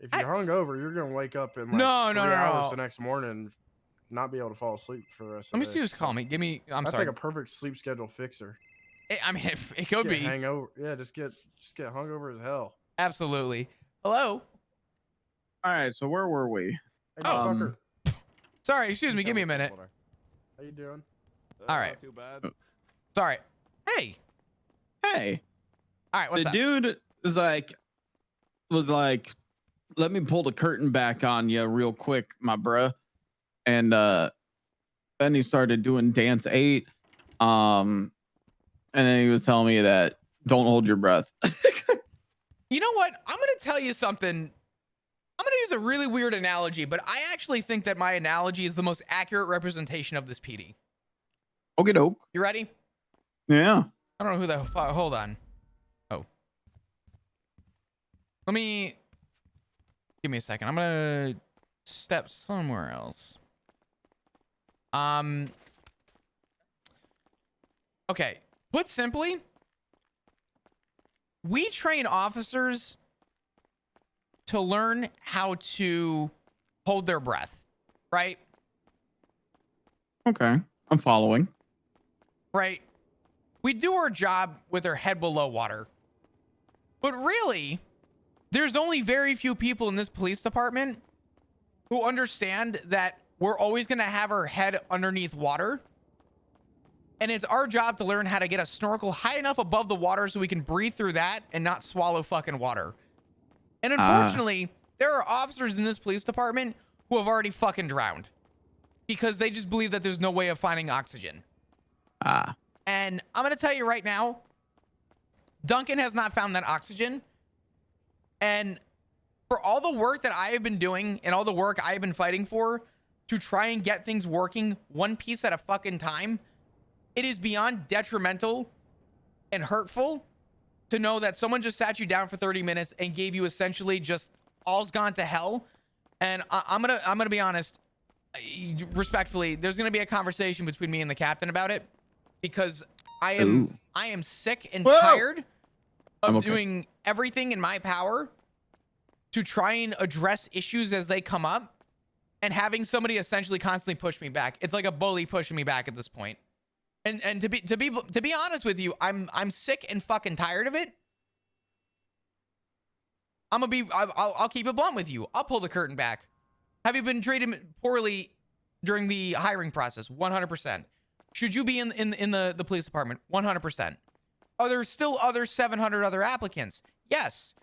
if you're hungover, you're gonna wake up in like No, 3 no, no, hours the no. next morning, not be able to fall asleep for the rest Let of me the see day. who's calling me. Give me. I'm That's sorry. like a perfect sleep schedule fixer. I mean, it Just could get be. hangover. Yeah, just get hungover as hell. Absolutely. Hello. All right, so where were we? Hey, motherfucker. Sorry. Excuse me. Give me a minute. How you doing? All right. Not too bad. Sorry. Hey. Hey, All right. What's the up? dude was like, let me pull the curtain back on you real quick, my bruh. And then he started doing dance 8. And then he was telling me that don't hold your breath. You know what? I'm going to tell you something. I'm going to use a really weird analogy, but I actually think that my analogy is the most accurate representation of this PD. Okay, doke. You ready? Yeah. I don't know who the fuck. Hold on. Oh. Give me a second. I'm going to step somewhere else. Okay. Put simply, we train officers to learn how to hold their breath, right? Okay, I'm following. Right. We do our job with our head below water. But really, there's only very few people in this police department who understand that we're always going to have our head underneath water. And it's our job to learn how to get a snorkel high enough above the water so we can breathe through that and not swallow fucking water. And unfortunately, there are officers in this police department who have already fucking drowned because they just believe that there's no way of finding oxygen. And I'm going to tell you right now, Duncan has not found that oxygen. And for all the work that I have been doing and all the work I have been fighting for to try and get things working one piece at a fucking time, it is beyond detrimental and hurtful to know that someone just sat you down for 30 minutes and gave you essentially just all's gone to hell. And I'm gonna be honest, respectfully, there's gonna be a conversation between me and the captain about it because I am sick and tired of doing everything in my power to try and address issues as they come up and having somebody essentially constantly push me back. It's like a bully pushing me back at this point. And to be honest with you, I'm sick and fucking tired of it. I'll keep it blunt with you. I'll pull the curtain back. Have you been treated poorly during the hiring process? 100%. Should you be in the police department? 100%. Are there still other 700 other applicants? Yes.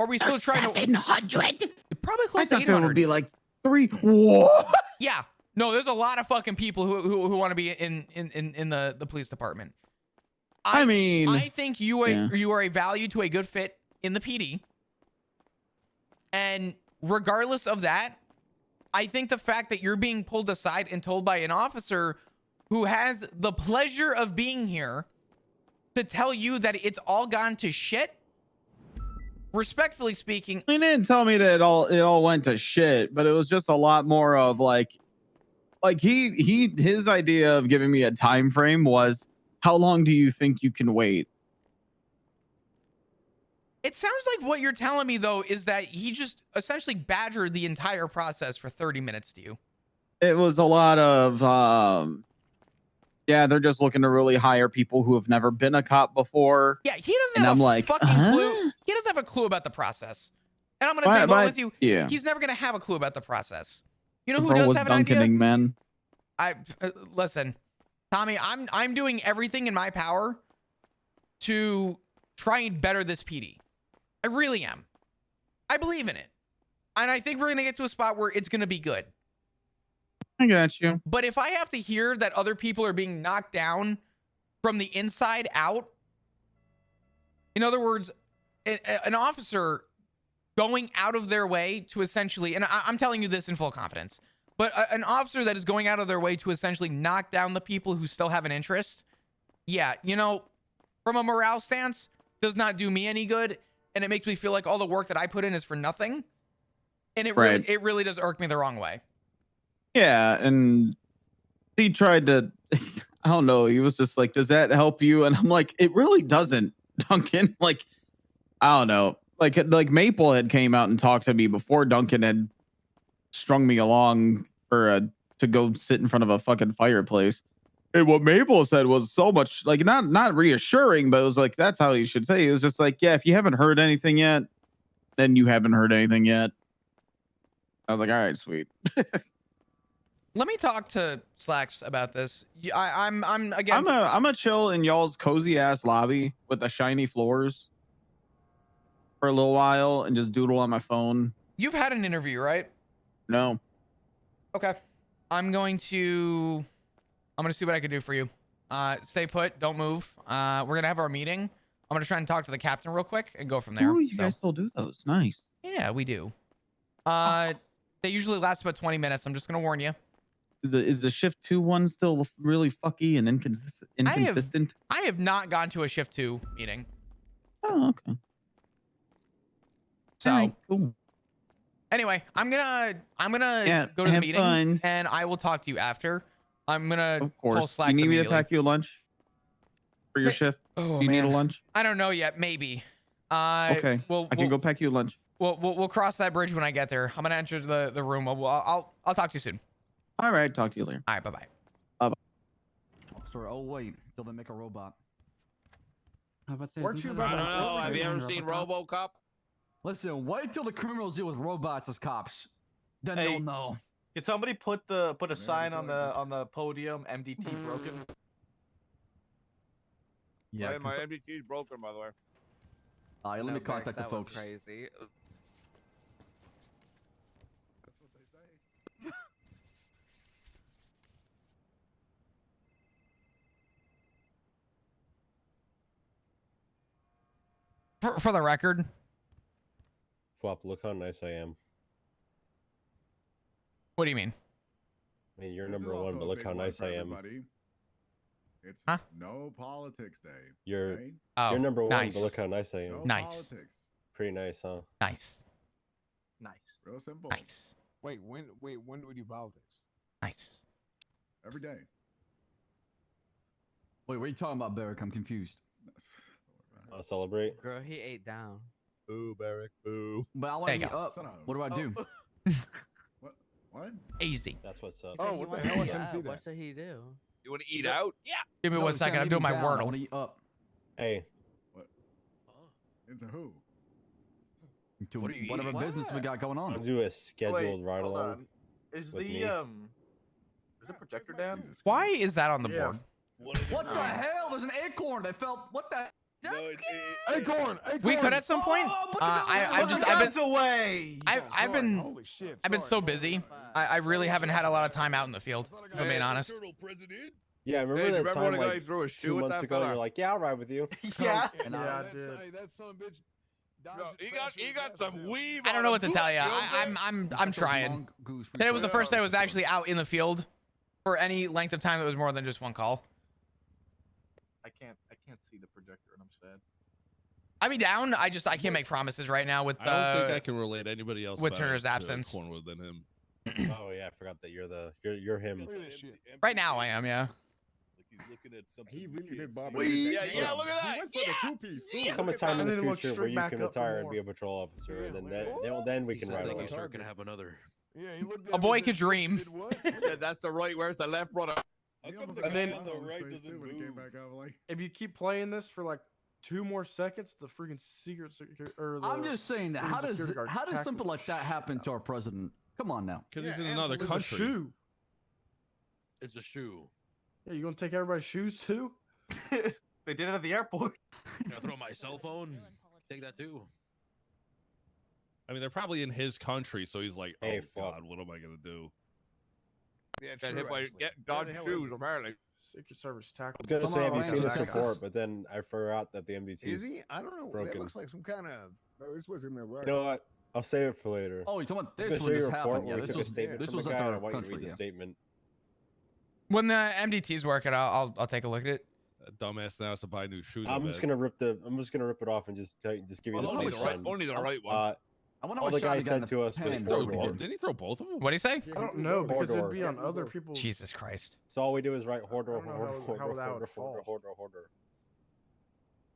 Are we still trying to 700? Probably close to 800. There would be like 3. What? Yeah. No, there's a lot of fucking people who want to be in the police department. I think you are a value to a good fit in the PD. And regardless of that, I think the fact that you're being pulled aside and told by an officer who has the pleasure of being here to tell you that it's all gone to shit, respectfully speaking, He didn't tell me that it all went to shit, but it was just a lot more of like his idea of giving me a time frame was, how long do you think you can wait? it sounds like what you're telling me though is that he just essentially badgered the entire process for 30 minutes to you. It was a lot of yeah, they're just looking to really hire people who have never been a cop before. Yeah, he doesn't have a fucking clue. He doesn't have a clue about the process. And I'm gonna be blunt with you. Yeah. He's never gonna have a clue about the process. You know The who bro does was have an idea? Duncaning, man. Listen, Tommy, I'm doing everything in my power to try and better this PD. I really am. I believe in it. And I think we're gonna get to a spot where it's gonna be good. I got you. But if I have to hear that other people are being knocked down from the inside out, in other words, an officer going out of their way to essentially, and I'm telling you this in full confidence, but an officer that is going out of their way to essentially knock down the people who still have an interest, yeah, you know, from a morale stance, does not do me any good, and it makes me feel like all the work that I put in is for nothing, and it really does irk me the wrong way. Yeah, and he tried to, I don't know, he was just like, does that help you? And I'm like, it really doesn't, Duncan. Like, I don't know. like Maple had came out and talked to me before Duncan had strung me along for to go sit in front of a fucking fireplace. And what Maple said was so much like not reassuring, but it was like that's how you should say it. It was just like, yeah, if you haven't heard anything yet, then you haven't heard anything yet. I was like, all right, sweet. Let me talk to Slacks about this. I'm again. I'm a chill in y'all's cozy ass lobby with the shiny floors for a little while and just doodle on my phone. You've had an interview, right? No. Okay. I'm gonna see what I can do for you. Stay put. Don't move. We're gonna have our meeting. I'm gonna try and talk to the captain real quick and go from there. Ooh, you guys still do those? Nice. Yeah, we do. They usually last about 20 minutes. I'm just gonna warn you. Is the shift 2 one still really fucky and inconsistent? I have not gone to a shift 2 meeting. Oh, okay. So all right, cool. Anyway, I'm gonna Yeah, go to the have meeting fun. and I will talk to you after. I'm gonna Of call course. Slacks You need me to immediately. pack you a lunch for your shift? Oh, Do you need a man. lunch? I don't know yet. Maybe. Okay. I can go pack you a lunch. We'll cross that bridge when I get there. I'm gonna enter the room. I'll talk to you soon. All right. Talk to you later. All right. Bye bye. Sorry. Oh wait, till they make a robot. Weren't you I about don't to know. say Have you ever something? seen RoboCop? Listen, wait till the criminals deal with robots as cops. Then Hey. they'll know. Can somebody put a sign on the podium? MDT broken. Yeah. My MDT is broken, by the way. Let me contact the folks. Crazy. For the record, Flop, look how nice I am. what do you mean? I mean, you're number one, but look how nice I am. It's Huh? no politics day. You're right? Oh, you're number one, nice. but look how nice I am. No Nice. politics. Pretty nice, huh? Nice. Nice. Real simple. Nice. Wait, when do we do politics? Nice. Every day. Wait, what are you talking about, Barrick? I'm confused. Want to celebrate? Girl, he ate down. Boo, Barrick, boo. But I want There to you meet go. up. Shut up. What do I do? What? Easy. That's what's up. Oh, He what the wanted hell? I to couldn't eat see out. that. What should he do? You want to eat out? Yeah. Give me No, one you second. can't I'm leave doing me my down. I Wordle. want to eat up. Hey, Into who? To What are you whatever eating? business we got going I'll on. do a scheduled Wait, ride hold along. on. Is with the me. is the projector down? Why is that on the Yeah. board? What the hell? There's an acorn that fell. What the? Acorn! We could at some point. I've been away. I've been Holy shit! I've been so busy. I really haven't had a lot of time out in the field. If I'm being honest. Yeah, remember Hey, that remember time when a guy like threw a 2 shoe at months that ago? fella? You're like, yeah, I'll ride with you. Yeah. And Yeah, I that's, did. hey, that son of a bitch. No, he got some weave. I don't know what to tell you. I'm trying. Today was the first day I was actually out in the field for any length of time that was more than just one call. I can't see the projector and I'm sad. I'd be down. I can't make promises right now with I don't think I can relate anybody else with better Turner's to absence. Cornwood than him. Oh yeah, I forgot that you're him. Look at this shit. Right now I am, yeah. Like he's looking at something. He really did bomb. Yeah, yeah, look at that. He went for the two-piece. too. There'll come a Look at time in that. the And then look future straight where you back can up for retire and more. be a patrol officer, Yeah, and well, then we He can sounds ride like along. he's gonna have another. Yeah, he looked A at boy me could and said, dream. "Did what?" Yeah, that's the right. Where's the left, brother? He How come almost the got guy a on bomb the his right face, doesn't too, when he came move? back out, like, If you keep playing this for like 2 more seconds, the freaking I'm just saying that. freaking How does security guard just something tackled like the that shit happen out to of our president? Come on now. Because Yeah, he's in another absolutely. It's a country. shoe. It's a shoe. Yeah, you gonna take everybody's shoes too? They did it at the airport. Can I throw my cell phone? Take that too. I mean, they're probably in his country, so he's like, "Oh Hey, fuck. God, what am I gonna do?" Yeah, Got true, hit by actually. get Where Dodge the hell shoes, is he? apparently. Secret Service tackled. I was gonna say, have you Come on, seen this Rangers. report? But then I forgot that the MDT Is he? I don't know. That broken. looks like some kind of. No, this wasn't the right. You know what? I'll save it for later. Oh, you're talking about I was this gonna when show you this a report happened? where Yeah, we this took a was statement this from was the at guy, and I our want you to country. read the Yeah. statement. When the MDT's working, I'll take a look at it. That dumbass now has to buy new shoes. I'm just gonna rip it off and just give you Well, the only first the right- one. Only the right one. I wonder All what the guy shot he got said in the to us was pen. four Didn't door. he throw both of them? What do you say? I don't know because it'd be on Four-door. other people's. Jesus Christ. So all we do is write hoarder, I don't know how that would fall. hoarder.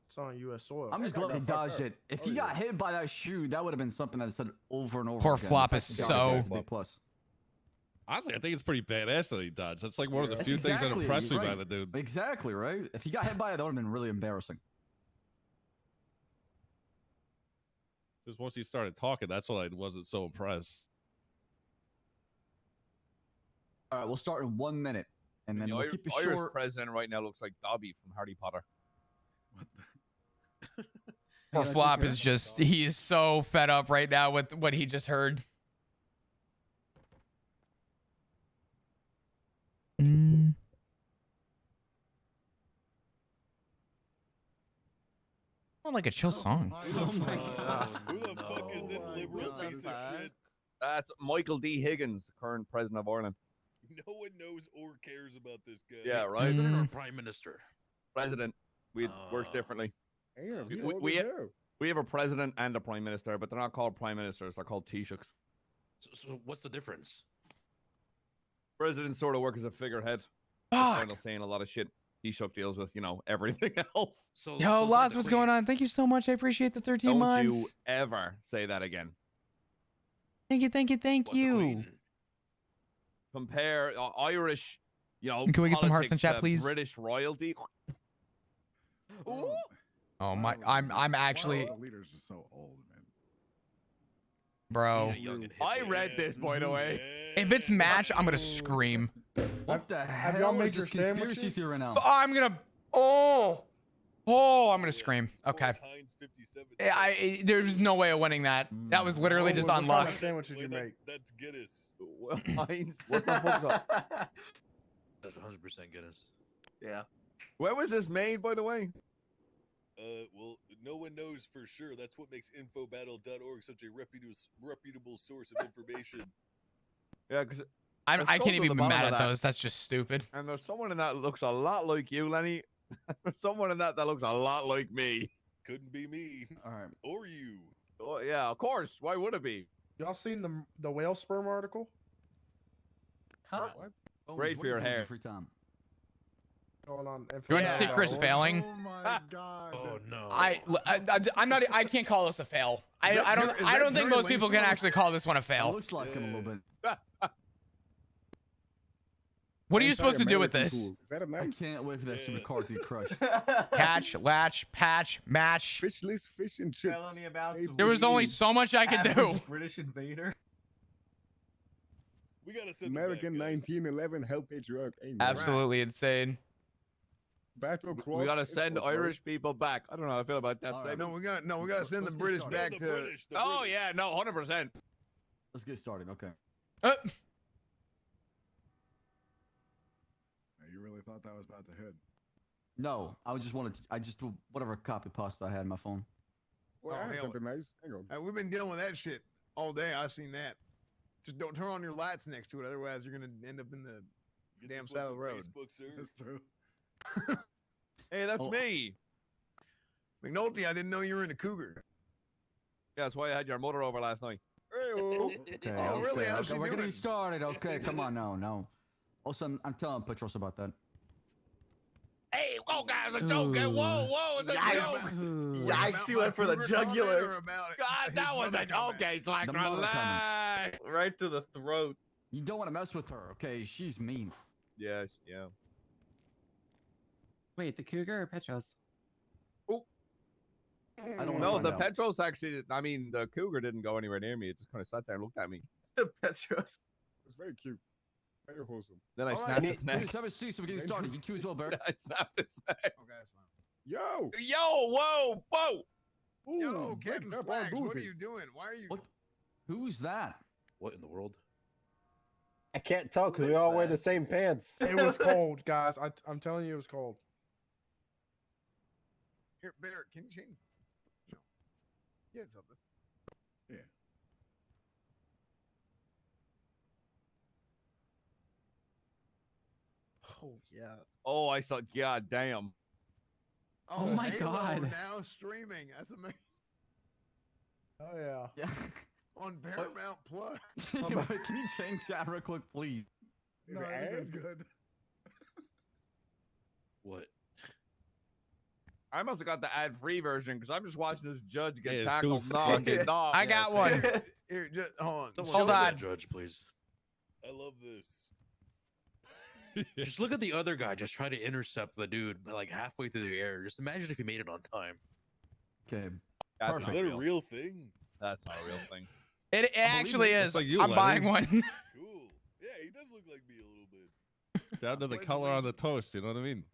It's It's on U.S. soil. I'm just That guy glad he got fucked dodged up. it. If Oh, he yeah. got hit by that shoe, that would have been something that I said over and over Poor again. Flop The is fact that he dodged so- it is a big plus. Honestly, I think it's pretty badass that he dodged. That's like one of the That's few things that exactly- impressed me you're by right. the dude. Exactly, right? If he got hit by it, that would have been really embarrassing. Just once he started talking, that's when I wasn't so impressed. All right, we'll start in 1 minute, and then The we'll keep it Irish short. president right now looks like Dobby from Harry Potter. Poor Yeah, I Flop think is that's just, awesome. he is so fed up right now with what he just heard. Sound like a chill song. Oh my God. Who the fuck is this Oh my liberal God. piece of shit? That's Michael D. Higgins, the current president of Ireland. No one knows or cares about this guy. Yeah, right. Mm. President or prime minister? President. It works differently. Damn, We- he old we- as hell. We have a president and a prime minister, but they're not called prime ministers. They're called Taoiseachs. So what's the difference? Presidents sort of work as a figurehead. Fuck. Kind of saying a lot of shit. Taoiseach deals with, everything else. So Yo, Lots, what's going on? Thank you so much. I appreciate the 13 Don't months. you ever say that again. Thank you, thank you, thank you. Compare Irish, Can we get some hearts in politics chat, to please? British royalty. Ooh. Oh my, Why I'm all actually, the leaders are so old, man. bro. I read this, by the way. If it's match, I'm gonna scream. What the have hell y'all made is your this conspiracy sandwiches? theory now? I'm gonna, I'm gonna scream. Okay. Heinz 57 There's no way of winning that. That was literally just what on kind luck. of sandwich did you make? That's Guinness. Heinz, what the fuck's up? That's 100% Guinness. Yeah. Where was this made, by the way? Well, no one knows for sure. That's what makes infobattle.org such a reputable source of information. Yeah, because I Let's can't go to even the be bottom mad of at that. those. That's just stupid. and there's someone in that that looks a lot like you, Lenny. There's someone in that looks a lot like me. Couldn't be me All right. or you. Oh yeah, of course. Why would it be? Y'all seen the whale sperm article? Huh? Bones, Great what for are you your doing with hair. Free time. Going on. You want Yeah. secrets failing? Oh my god. Oh no. I'm not. I can't call this a fail. I that don't. Terry- is I that don't think Terry most people can Langston? actually call this one a It fail. looks like him a little bit. What are you It's like supposed to do with American this? Cool. Is that a I knife? can't wait for that shit McCarthy crush. Catch, latch, patch, match. Fishless fish and chips. Felony about Stay to There was only tuned. so much I could do. Average British invader. We gotta send American them back, guys. 1911 help a drug. Ain't no Absolutely insane. Battle cross. We gotta is send over. Irish people back. I don't know how I feel about that All right. statement. No, we gotta send the Let's get British started. back No, to. the British, the Oh British. yeah, no, 100%. Let's get started. Okay. Uh, You really thought that was about to hit? No, I just wanted. I just whatever copy pasta I had on my phone. Well, Oh, I had hell. something nice. Hang on. We've been dealing with that shit all day. I seen that. Just don't turn on your lights next to it, otherwise you're gonna end up in the Get damn this side one of the from road. Facebook, sir. That's true. Hey, that's Oh. me. McNulty. I didn't know you were in a cougar. Yeah, that's why I had your mother over last night. Okay. Oh, really? Okay, How's she okay, we're doing? getting started. Okay, come on, no. Also, I'm telling Petros about that. Hey, oh guys, a joke. Whoa, it's a Yikes. joke. Yikes, he went for the jugular. God, that was a okay. It's like The mother relax. Right to the throat. You don't want to mess with her, okay? She's mean. Yes, yeah. Wait, the cougar or Petros? I don't No, wanna the find out. Petros actually. I mean, the cougar didn't go anywhere near me. It just kind of sat there and looked at me. Petros. It's very cute. Very wholesome. Then I All right, snapped its neck. Julius, have a seat so we can get started. You cue as well, Barrett. I snapped its neck. Okay, that's fine. Yo! Yo, whoa. Ooh, Yo, breaking Captain up on Slacks, what are booty. you doing? Why are you? What? Who's that? What in the world? I can't tell because we all wear the same pants. It was cold, guys. I'm telling you, it was cold. Here, Barrett, can you change? No. You had something. Yeah. Oh yeah. Oh, I saw. God damn. Oh my Halo God. Now streaming. That's amazing. Oh yeah. Yeah. On Paramount Plus. Can you change that real quick, please? Is No, it I think ass? it's good. What? I must have got the ad-free version because I'm just watching this judge get Yeah, it's tackled doing knock fucking- and knock. I got one. Here, just, hold on. Someone Hold show that on. judge, please. I love this. Just look at the other guy. Just try to intercept the dude like halfway through the air. Just imagine if he made it on time. Okay. That's Is not that a real. real thing? That's not a real thing. It actually it. is. Looks like you, I'm buying Lenny. one. Cool. Yeah, he does look like me a little bit. Down to the color on the toast. You know what I mean?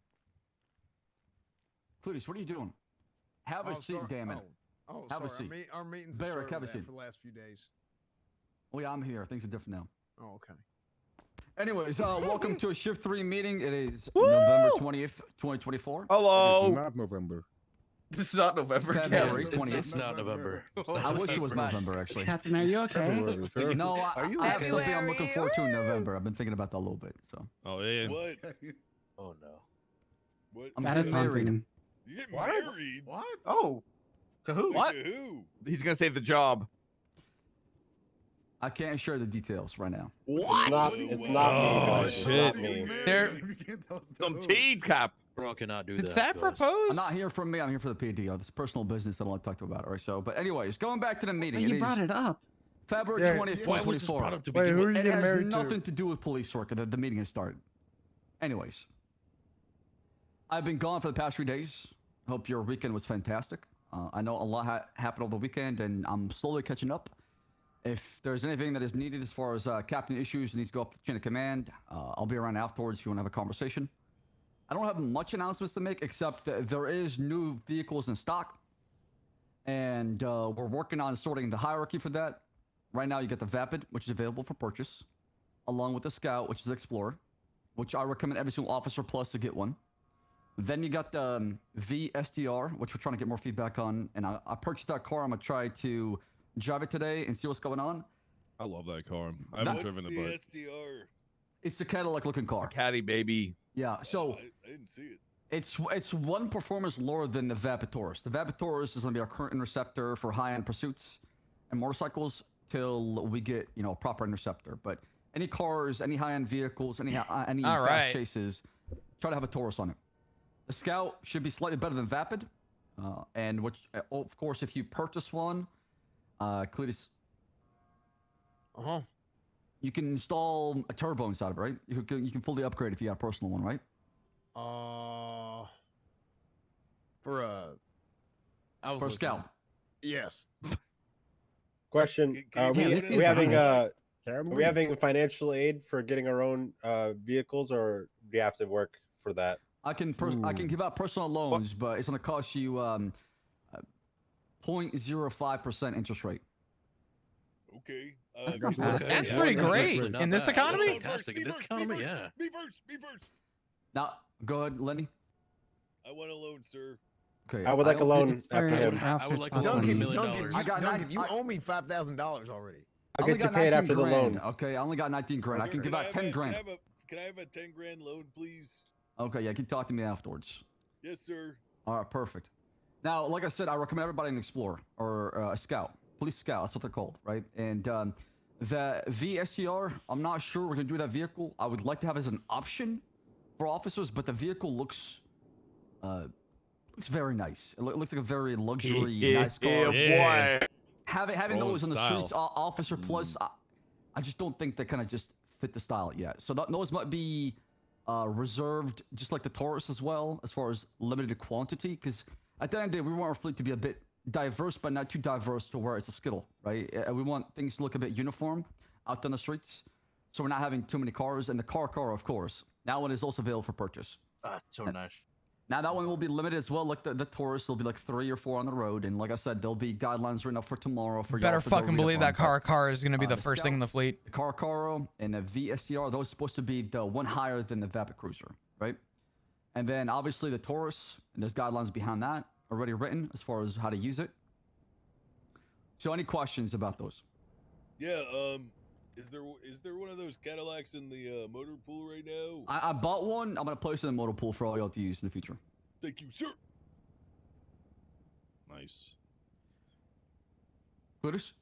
Cletus, what are you doing? Have a seat, damn it. Oh, Have a sorry. seat. Our meetings Barrick, have have a started seat. for the last few days. Oh yeah, I'm here. Things are different now. Oh, okay. Anyways, welcome to a Shift 3 meeting. It is Woo! November 20th, 2024. Hello. It's not November. This is not November. February Yes. 20th. It's not November. I wish it was November, actually. Captain, are you okay? February, sir. No, Are you I have okay? something I'm looking forward to in November. I've been thinking about that a little bit. So Oh yeah. What? Oh no. What? I'm That is getting married. haunting. You get What? married? What? Oh, to who? What? To who? He's gonna save the job. I can't share the details right now. It's not, it's not me, Oh, guys. It's shit. not me. There- Some tea cap. Bro cannot do Did that. Seth to us. propose? I'm not here for me. I'm here for the PD. It's personal business. I don't want to talk about it. Right. So, but anyways, going back to the meeting. But you is brought it up. February Yeah, 20th, Why was this 2024. brought up to Wait, begin who are with? you It getting has married nothing to? to do with police work. The meeting has started. Anyways, I've been gone for the past 3 days. Hope your weekend was fantastic. I know a lot happened over the weekend, and I'm slowly catching up. If there's anything that is needed as far as captain issues needs to go up the chain of command, I'll be around afterwards if you want to have a conversation. I don't have much announcements to make, except that there is new vehicles in stock, and we're working on sorting the hierarchy for that. Right now, you get the Vapid, which is available for purchase, along with the Scout, which is Explorer, which I recommend every single officer plus to get one. Then you got the VSTR, which we're trying to get more feedback on, and I purchased that car. I'm gonna try to drive it today and see what's going on. I love that car. I haven't What's driven it, the but SDR? It's the Cadillac looking car. Caddy baby. Yeah, so I didn't see it. it's one performance lower than the Vapid-Taurus. The Vapid-Taurus is gonna be our current interceptor for high-end pursuits and motorcycles till we get a proper interceptor. But any cars, any high-end vehicles, any All fast right. chases, try to have a Taurus on it. The Scout should be slightly better than Vapid, and which of course if you purchase one, Cletus, you can install a turbo inside of it, right? You can fully upgrade if you got a personal one, right? For I was For a listening. Scout. Yes. Question: Can Are you we, this are seems we having honest. are we having financial aid for getting our own vehicles, or do you have to work for that? I can give out personal loans, but it's gonna cost you 0.05% interest rate. Okay. That's not bad. okay, That's yeah, pretty that's great. actually not In this bad. That's economy? fantastic. In this economy, yeah. Me first. Me first. Now, go ahead, Lenny. I want a loan, sir. Okay. I would like a loan It's for- after it's him. for I officers would like plus to loan one. $1 Duncan, million. Duncan, I you, got Duncan, you I- owe me $5,000 already. I'll I only get you got paid 19 after the grand, loan. Okay, I only got 19 grand. I can Sir, give out 10 grand. Can I have a 10 grand loan, please? Okay, yeah, you can talk to me afterwards. Yes, sir. All right, perfect. Now, like I said, I recommend everybody an Explorer or a Scout. Police Scout, that's what they're called, right? And the VSCR, I'm not sure we're going to do that vehicle. I would like to have as an option for officers, but the vehicle looks very nice. It looks like a very luxury, nice car. Yeah. boy. Having Rolling those in the style. streets, Officer Plus, I just don't think they kind of just fit the style yet. So those might be reserved, just like the Taurus as well, as far as limited quantity. Because at the end of the day, we want our fleet to be a bit diverse, but not too diverse to where it's a skittle, right? We want things to look a bit uniform out on the streets, so we're not having too many cars. And the car, of course, that one is also available for purchase. So nice. Now that one will be limited as well. Like the Taurus, there'll be like 3 or 4 on the road, and like I said, there'll be guidelines written up for tomorrow. For Better y'all to go fucking read believe up that on. car is going to be the the first thing in the fleet. The Caro and the VSTR, those are supposed to be the one higher than the Vapid Cruiser, right? And then obviously the Taurus, and there's guidelines behind that already written as far as how to use it. So any questions about those? Yeah. Is there one of those Cadillacs in the motor pool right now? I bought one. I'm gonna place it in the motor pool for all y'all to use in the future. Thank you, sir. Nice. Cletus?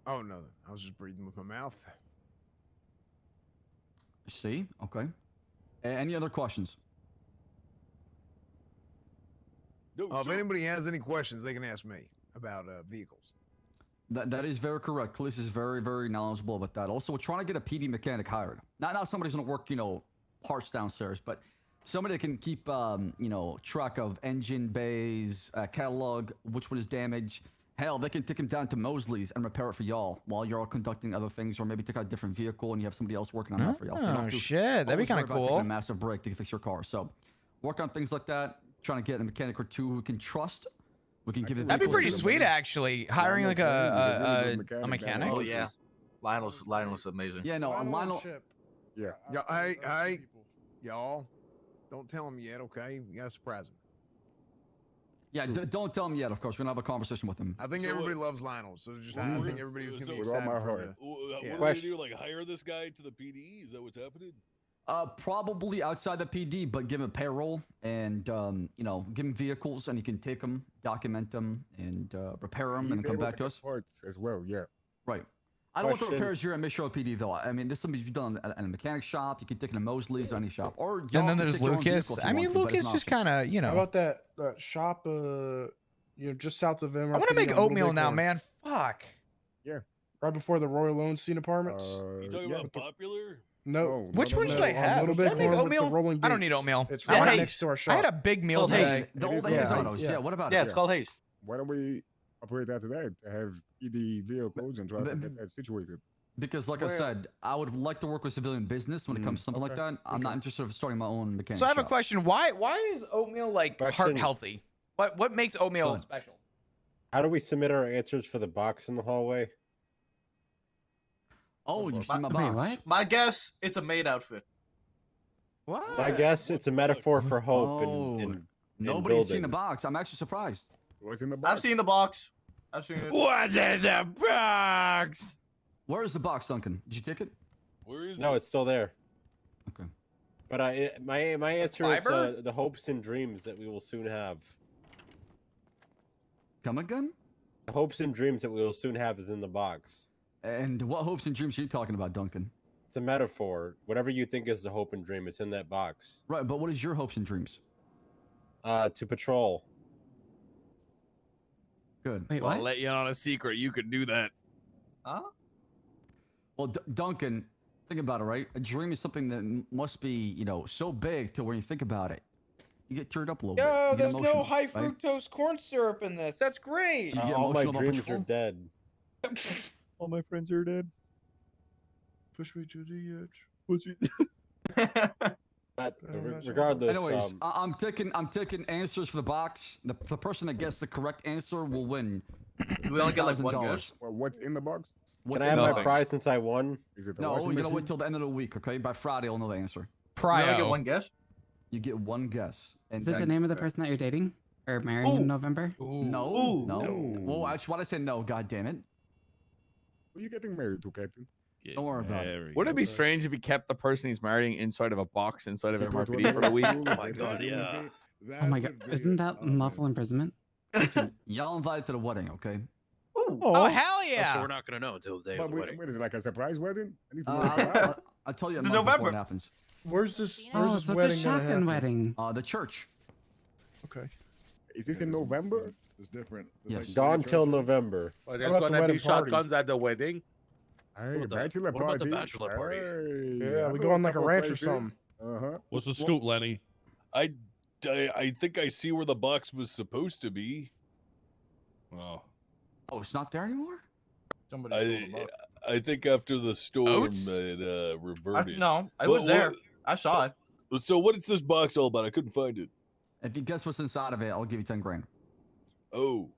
Oh, nothing. I was just breathing with my mouth. See? Okay. Any other questions? No, If sir. anybody has any questions, they can ask me about vehicles. That is very correct. Police is very, very knowledgeable about that. Also, we're trying to get a PD mechanic hired. Not somebody who's gonna work, parts downstairs, but somebody that can keep, track of engine bays, catalog, which one is damaged. Hell, they can take him down to Mosley's and repair it for y'all while you're all conducting other things, or maybe take out a different vehicle and you have somebody else working on that for y'all. So you don't Oh have to shit, that'd be always kind worry of about taking cool. a massive break to fix your car. So, work on things like that. Trying to get a mechanic or two who we can trust. We can give it. That'd be pretty vehicles. sweet, actually. Hiring like a mechanic. Oh yeah, Lionel's amazing. Yeah, no, Lionel. Yeah. Yeah, hey, y'all, don't tell him yet, okay? You gotta surprise him. Yeah, don't tell him yet. Of course, we're gonna have a conversation with him. I think So, everybody loves Lionel, so just I think everybody's gonna be With all excited my for him heart. to- What Yeah. are they Question. gonna do? Like hire this guy to the PD? Is that what's happening? Probably outside the PD, but give him a payroll and give him vehicles, and he can take them, document them, and repair them, and He's then come able back to to get us. parts as well. Yeah. Right. I don't want the Question. repairs here at Mission PD though. I mean, this is something you've done at a mechanic shop. You can take it to Mosley's or any shop, or And y'all then can there's take your own Lucas. vehicle if you I mean, want to, but it's Lucas an just option. kind of, How about that shop? Just south of MRP. I want to make on Little oatmeal now, Bighorn, man. Fuck. Right before the Royal Lowenstein Apartments. You talking yeah. about popular? No. Which no, one no, should no. I have? Little Should I make Bighorn with the oatmeal? rolling I don't need gates. oatmeal. It's Yeah, right hey, next to our I shop. had a big meal Called today. Hayes. The It old is Hayes yeah. Autos. Yeah. What about Yeah, it? it's called Hayes. Why don't we operate after that to have PD vehicles and try to get that situated? Because, like I Well- said, I would like to work with civilian business when it comes to something like okay, that. I'm not interested in starting my own mechanic So I have a shop. question. Why is oatmeal like heart Question. healthy? What makes oatmeal Good. special? How do we submit our answers for the box in the hallway? Oh, you've seen my Wait, box. what? My guess, it's a maid outfit. What? I guess it's a metaphor for hope Oh, and Nobody's seen building. the box. I'm actually surprised. What's in the box? I've seen the box. I've seen it. What's in the box? Where is the box, Duncan? Did you take it? Where is No, it? it's still there. Okay. But my answer is fiber? the hopes and dreams that we will soon have. Come again? The hopes and dreams that we will soon have is in the box. And what hopes and dreams are you talking about, Duncan? It's a metaphor. Whatever you think is the hope and dream, it's in that box. Right, but what is your hopes and dreams? To patrol. Good. Wait, I'll what? let you in on a secret. You could do that. Huh? Well, Duncan, think about it, right? A dream is something that must be, so big till when you think about it, you get teared up a little bit. Yo, You get there's no emotional, high right? fructose corn syrup in this. That's great. So you get All my emotional about dreams patrol? are dead. All my friends are dead. Push me to the edge. But I'm not sure. regardless, Anyways, I'm taking answers for the box. The person that gets the correct answer will win. Do we only get like one $1,000. guess? Well, what's in the box? What's can I in have the my box? prize since I won? Is it the No, washing you're gonna wait machine? till the end of the week, okay? By Friday, I'll know the answer. We only get Prio. one guess? You get one guess. And Is it the then- name of the person that you're dating or marrying in November? No, Ooh. no. No. Well, actually, why did I say no? God damn it! Who are you getting married to, Captain? Don't worry about it. Wouldn't it be strange if he kept the person he's marrying inside of a box inside of Secret MRPD for a week? rules, Oh my God, yeah. Oh my god, isn't that unlawful imprisonment? Listen, y'all invited to the wedding, okay? Oh, hell Oh, so yeah. we're not gonna know until the day But of the wedding. what is it, like a surprise wedding? I need to Uh, know I'll, the I'll, I'll tell you a It's month before November. it happens. Where's this Oh, so it's a wedding gonna shotgun happen? wedding. The church. Okay. Is this in November? It's different. Yes. Gone till November. Well, there's gonna be shotguns at the wedding. Hey, What about the- bachelor what about party. the bachelor party? Hey, Yeah, I we know go on like a couple ranch or places. something. Uh-huh. What's the scoop, Lenny? I think I see where the box was supposed to be. Oh, Oh, it's not there anymore? Somebody stole the box. I think after the storm Oats? it reverted. No, I What- was there. what- I saw it. So what is this box all about? I couldn't find it. If you guess what's inside of it, I'll give you 10 grand. Oh,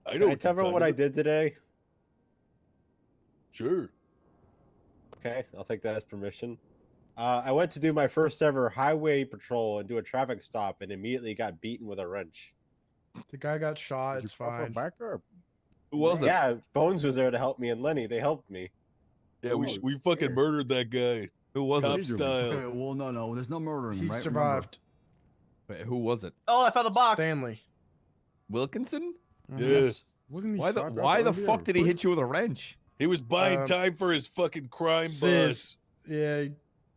I know. Can I what's tell everyone inside what of I it. did today? Sure. Okay, I'll take that as permission. I went to do my first ever highway patrol and do a traffic stop and immediately got beaten with a wrench. The guy got shot. Did you It's call for fine. backup? Who was it? Yeah, Bones was there to help me and Lenny. They helped me. Yeah, we Oh, we fucking yeah. murdered that guy. Who was Cop it? style. Okay, well, no. There's no murder in He him, right? survived. Wait, who was it? Oh, I found the box. Stanley. Wilkinson? Mhm. Yeah. Yes. Wasn't he Why the shot up why the earlier? fuck did he hit you with a wrench? He was buying Um, time for his fucking crime Sis. boss. Yeah,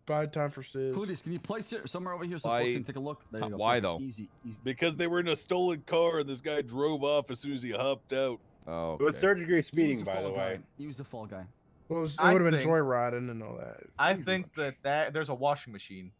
bad time for Sis. Cooties, can you place it somewhere over here so Why- folks can take a look? There you go. why Perfect. though? Easy. Because they were in a stolen car and this guy drove off as soon as he hopped out. Oh, It was okay. third degree Use speeding, the by the fall way. guy. Use the fall guy. Well, it I would have been think- joyriding and all that. I think that there's a washing machine.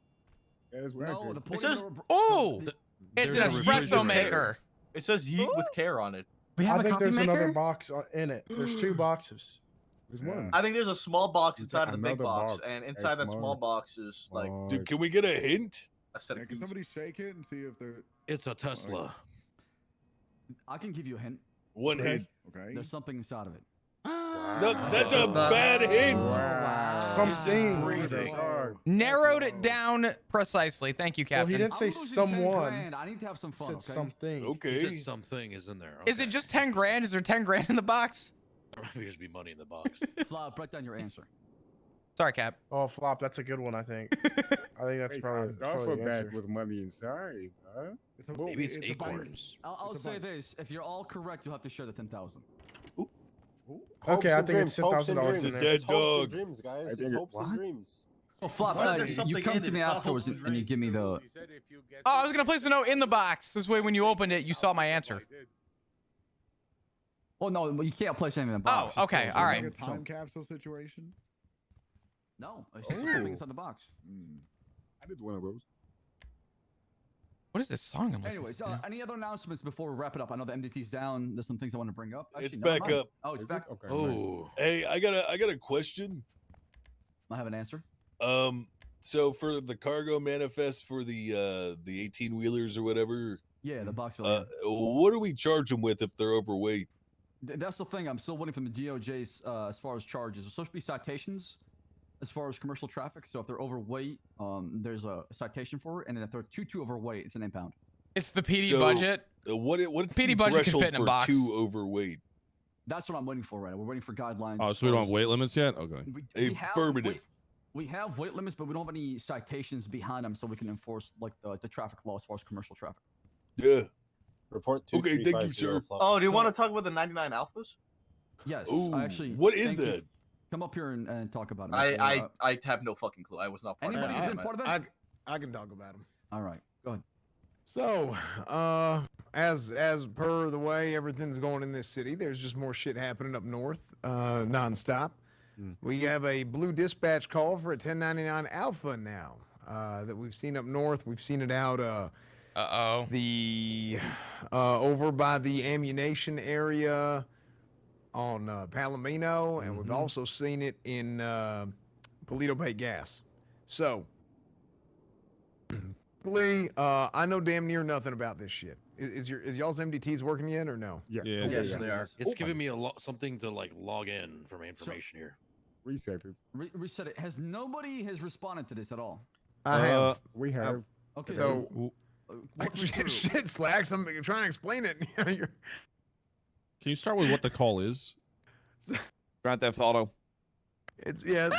Yeah, that's what I No, said. the It point says- Oh, it's an There's a espresso refrigerator. maker. It says yeet with care on it. We have I a think coffee there's maker. another box in it. There's 2 boxes. There's one. I think there's a small box It's inside of the big another box, box. and Hey, inside that small smart. box is like Dude, can we get a hint? a set of keys. shake it and see if they're It's a Tesla. I can give you a hint. One hint. okay? There's something inside of it. No, that's a It's not- bad hint. Wow. Something. breathing. Narrowed it down precisely. Thank you, Well, Captain. he didn't I'm say losing 10 someone. grand. I need to have some He fun. said Okay. something. He Okay. said something is in there. Is it just 10 grand? Is there 10 grand in the box? There might just be money in the box. Flop, write down your answer. Sorry, Cap. Oh, flop. That's a good one. I think. I think that's Hey, probably, off probably of the that answer. with money inside, huh? Maybe it's acorns. I'll It's a say bite. this: if you're all correct, you'll have to share the 10,000. Okay, I think it's Hopes and $10,000 dreams. in It's a there. dead It's hopes dog. and dreams, guys. I It's think it- hopes and What? dreams. Well, Flop, What? There's you something come in to it. me It's all afterwards hopes and and you give me the. Oh, I was gonna place a note in the box. This way, when you opened it, you saw my answer. Well, no, well, you can't place anything in the box. Oh, okay, all right. Like a time capsule situation. No, it's just something inside the box. I did one of those. What is this song I'm listening Anyways, to? any other announcements before we wrap it up? I know the MDT's down. There's some things I want to bring up. It's no, back mine. up. Oh, it's Is back. it? Okay. Oh, Hey, I got a question. I have an answer. So for the cargo manifest for the 18 wheelers or whatever, Yeah, the box. Value. what do we charge them with if they're overweight? That's the thing. I'm still waiting from the DOJ's as far as charges. There's supposed to be citations as far as commercial traffic. So if they're overweight, there's a citation for it, and then if they're too overweight, it's an impound. It's the PD So, budget. What's PD the budget can threshold fit in a for box. too overweight? That's what I'm waiting for right now. We're waiting for guidelines. oh, as so we far don't as- have weight limits yet? Okay. We have Affirmative. we have weight limits, but we don't have any citations behind them, so we can enforce like the traffic law as far as commercial traffic. Yeah. Report Okay, thank you, sir. Oh, do you So- want to talk about the 99 alphas? Yes, Ooh, I actually. what is thank you. that? Come up here and talk about it. I have no fucking clue. I was not part Anybody of who's that. been part of that? I can talk about them. All right, go ahead. So, as per the way everything's going in this city, there's just more shit happening up north, nonstop. We have a blue dispatch call for a 1099 Alpha now that we've seen up north. We've seen it out Uh-oh. the over by the ammunition area on Palomino, and we've also seen it in Polito Bay Gas. So, Lee, I know damn near nothing about this shit. Is y'all's MDTs working yet or no? Yeah. Yeah. Okay, Yes, yeah. they are. It's giving me something to like log in for my information here. Reset it. Reset it. Nobody has responded to this at all? I have. We have. Okay, So, walk me through. shit, Slacks. I'm trying to explain it. You're- Can you start with what the call is? Grand Theft Auto. it's basically.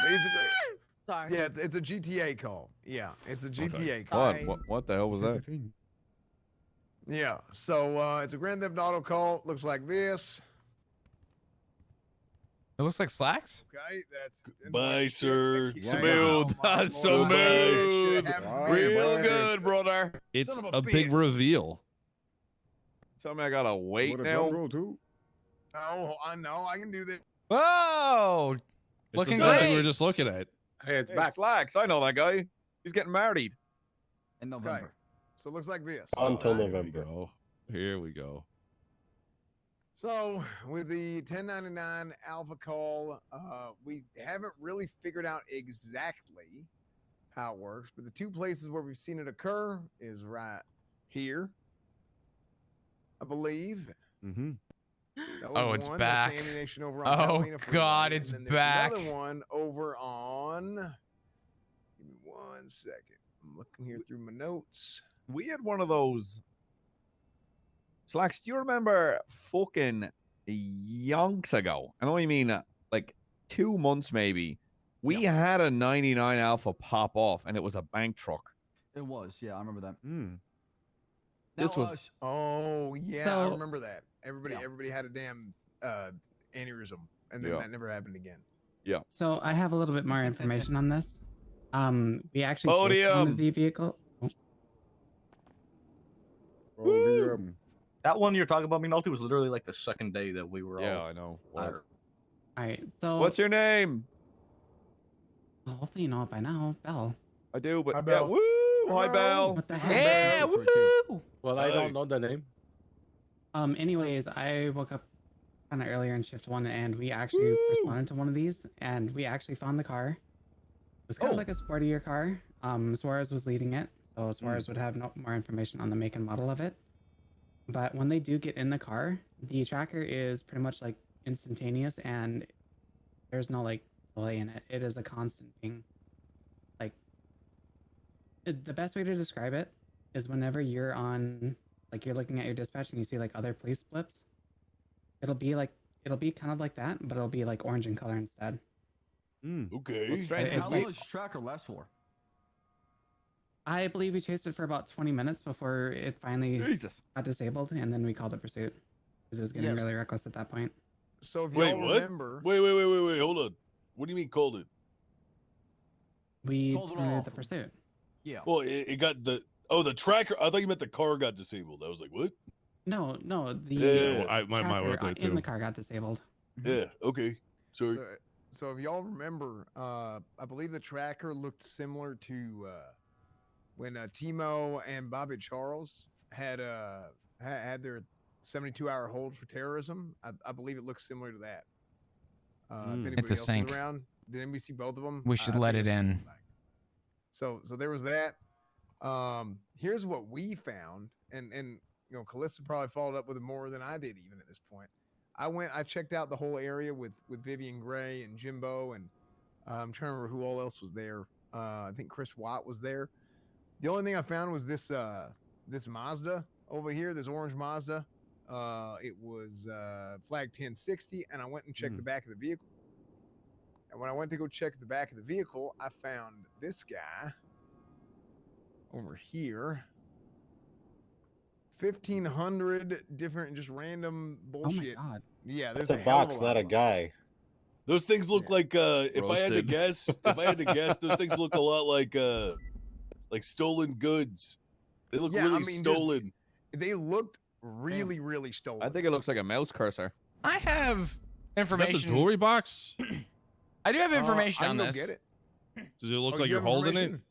Sorry. Yeah, it's a GTA call. Yeah, it's a GTA call. Sorry. What the hell was that? thing. Yeah, so it's a Grand Theft Auto call. Looks like this. It looks like slacks. Okay, that's. Bye, sir. Yeah, Smooth. yeah. Smooth. Wow. Real Bye. good, brother. It's Son of a a big bitch. reveal. Tell me I gotta wait What a now. drum roll too. Oh, I know. I can do that. Whoa! It's Looking the same thing we great. were just looking at. Hey, it's back. Slacks. I know that guy. He's getting married. In Okay. November. So it looks like this. Until Here we November. go. Here we go. So with the 1099 Alpha call, we haven't really figured out exactly how it works, but the two places where we've seen it occur is right here, I believe. Mm-hmm. That was Oh, it's one. That's back. the ammunition over on Oh, Catalina Freeway. God, And it's then there's back. Another one over on. Give me 1 second. I'm looking here through my notes. We had one of those. Slacks, do you remember fucking yonks ago? I only mean like 2 months maybe. We had a 99 Alpha pop off and it was a bank truck. It was. Yeah, I remember that. This Now, was- Oh yeah, I So- remember that. Everybody Yeah. everybody had a damn aneurysm, and then Yeah. that never happened again. So I have a little bit more information on this. We actually chased one of Podium. the vehicle. Oh, the That one you're talking about, McNulty, was literally like the second day that we were Yeah, all. I know. Wow. All right, so What's your name? well, hopefully you know it by now, Bell. I do, but Hi, yeah, Belle. woo! Hi, Belle. What the heck? Yeah, woohoo! Well, I don't know the name. Anyways, I woke up kind of earlier in shift 1, and we actually responded to one of these, and we actually found the car. It was kind of like a sportier car. Suarez was leading it, so Suarez would have more information on the make and model of it. But when they do get in the car, the tracker is pretty much like instantaneous, and there's no like delay in it. It is a constant ping. Like the best way to describe it is whenever you're on, like you're looking at your dispatch and you see like other police blips, it'll be kind of like that, but it'll be like orange in color instead. Okay. What's strange? It's How like- long does tracker last for? I believe we chased it for about 20 minutes before it finally Jesus. got disabled, and then we called it pursuit because it was getting Yes. really reckless at that point. So if Wait, y'all what? remember, Wait, hold on. What do you mean called it? We Called it terminated off. the pursuit. Yeah. Well, it got the tracker. I thought you meant the car got disabled. I was like, what? No, the Yeah, my word tracker there in too. the car got disabled. Yeah, okay. Sorry. so if y'all remember, I believe the tracker looked similar to when Timo and Bobby Charles had had their 72-hour hold for terrorism. I believe it looks similar to that. If anybody It's a else sync. was around, did anybody see both of them? We should I let think it that's what in. looked like. So there was that. Here's what we found, and you know, Calista probably followed up with it more than I did even at this point. I checked out the whole area with Vivian Gray and Jimbo, and I'm trying to remember who all else was there. I think Chris Watt was there. The only thing I found was this Mazda over here, this orange Mazda. It was flag 1060, and I went and checked the back of the vehicle. And when I went to go check the back of the vehicle, I found this guy over here. 1,500 different, just random bullshit. Oh my god. Yeah, there's That's a hell of box, lot not a of them. guy. Those things look Yeah. like if I had to Roasted. guess, those things look a lot like stolen goods. They look Yeah, I really mean, just- stolen. They looked really, really stolen. I think it looks like a mouse cursor. I have Is that the information. jewelry box? I do have information I on can go this. get it. Does it look Oh, like you you're have holding it? information?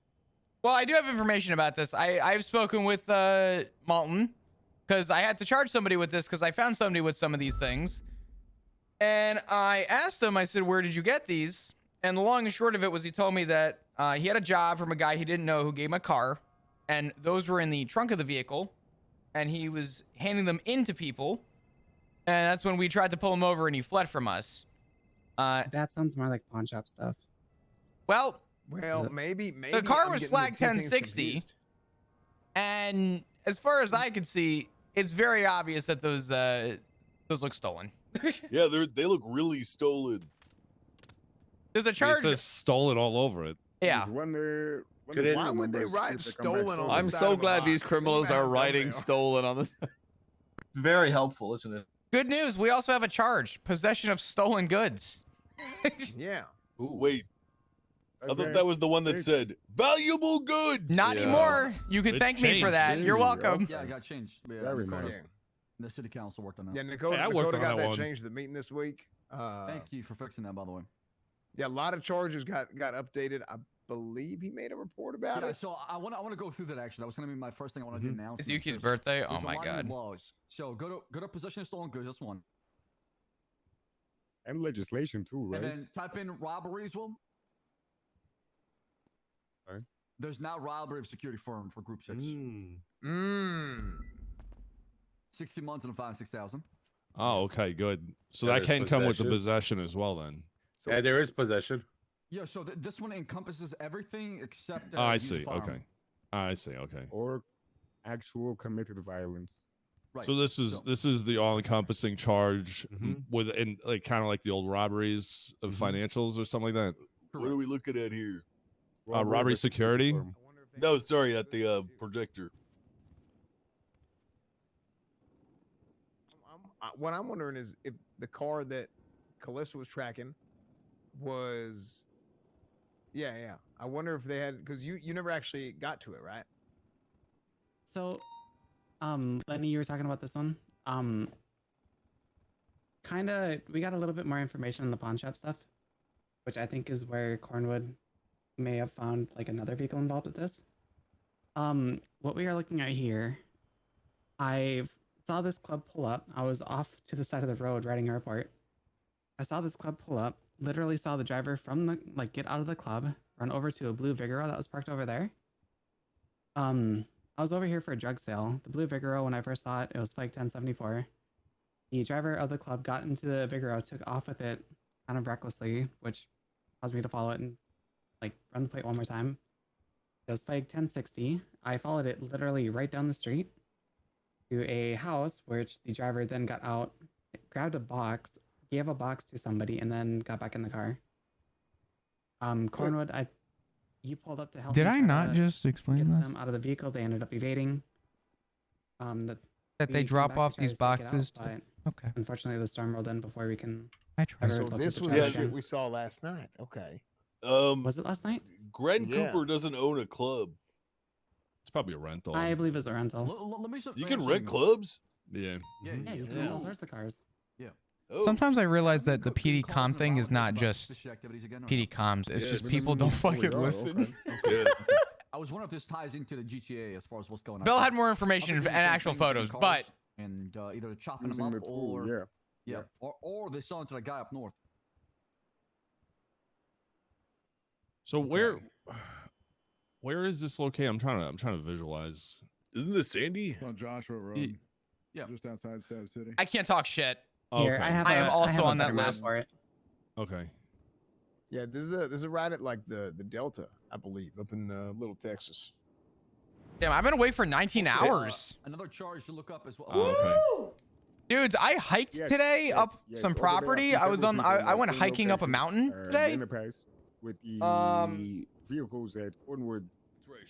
Well, I do have information about this. I've spoken with Malton because I had to charge somebody with this because I found somebody with some of these things. And I asked him, I said, where did you get these? And the long and short of it was he told me that he had a job from a guy he didn't know who gave him a car. And those were in the trunk of the vehicle. And he was handing them in to people. And that's when we tried to pull him over and he fled from us. That sounds more like pawn shop stuff. Well, Well, maybe the car I'm was getting the flagged two things 1060. confused. And as far as I could see, it's very obvious that those look stolen. Yeah, they look really stolen. There's a It charge. says stolen all over it. Yeah. Just wonder Could it- Why would they write stolen on the I'm side so of a glad these box? criminals Think about are how dumb writing they are. stolen on this. Very helpful, isn't it? Good news. We also have a charge: possession of stolen goods. Yeah. Wait, I thought that was the one that said valuable goods. Not Yeah. anymore. You can It's thank me for changed. that. You're There you welcome. go. Yeah, I got changed. Yeah, Very Dakota- nice. Yeah. The city council worked on that. Yeah, Dakota, Hey, I worked Dakota on got that that one. changed at the meeting this week. Thank you for fixing that, by the way. Yeah, a lot of charges got updated. I believe he made a report about Yeah, it. so I want to go through that actually. That was going to be my first thing I want to announce. It's Yuki's birthday. Oh my god. Laws. So go to possession of stolen goods. That's one. And legislation too, right? And then type in robbery as well. Alright. There's now robbery of security firm for group 6. Mmm. 60 months and a fine 6,000. Oh, okay, good. So Yeah, that there's can come with the possession. possession as well, then. So Yeah, there is possession. Yeah, so this one encompasses everything except. Oh, I use of see. firearm. Okay. I see. Okay. Or actual committed violence. Right. So this is the all-encompassing charge Mhm. with and like kind of like the old robberies of financials or something like that. What are we looking at here? Robbery with security? firearm. I wonder if they No, have sorry, at the too. projector. What I'm wondering is if the car that Callista was tracking was, yeah. I wonder if they had because you never actually got to it, right? So, Lenny, you were talking about this one. Kinda, we got a little bit more information on the pawn shop stuff, which I think is where Cornwood may have found like another vehicle involved with this. What we are looking at here, I saw this club pull up. I was off to the side of the road riding a report. I saw this club pull up, literally saw the driver from the, like, get out of the club, run over to a blue Vigoro that was parked over there. I was over here for a drug sale. The blue Vigoro, when I first saw it, it was like 1074. The driver of the club got into the Vigoro, took off with it kind of recklessly, which caused me to follow it and like run the plate one more time. It was like 1060. I followed it literally right down the street to a house, which the driver then got out, grabbed a box, gave a box to somebody, and then got back in the car. Cornwood, you pulled up to help. Did me I try not to just explain get this? them out of the vehicle? They ended up evading. That they we came drop back off to try these to stake it out, boxes. but Okay. unfortunately, the storm rolled in before we can. I tried. So look at this the was driver the shit again. we saw last night. Okay. Was it last night? Gren Yeah. Cooper doesn't own a club. It's probably a rental. I believe it's a rental. Let me You can rent clubs. Yeah. Yeah, you can rent all sorts of cars. Yeah. Oh. Sometimes I realize that the Could you PD call us com thing is around not about just fishing activities again, or PD no? comms. It's Yes. just people don't fucking Oh, listen. okay. Yeah. I was wondering if this ties into the GTA as far as what's going on. Bill had more I'm information and thinking the same actual thing, taking photos, cars but and either chopping Using them the up tool, or yeah. or they sell it to the guy up north. So where is this located? I'm trying to visualize. Isn't this Sandy? On Joshua Road. Ye- Yeah. Just outside Stab City. I can't talk shit. Here, Okay. I am also have a on that better map list. for it. Okay. Yeah, this is a ride at like the Delta, I believe, up in Little Texas. Damn, I've been away for 19 Okay, hours. Another charge to look up as well. Oh, okay. Dudes, I hiked Yes, today yes, up yes. some Over there are property. two I was several on. people in I that went same hiking up a location, mountain today. in the past with the vehicles that Cornwood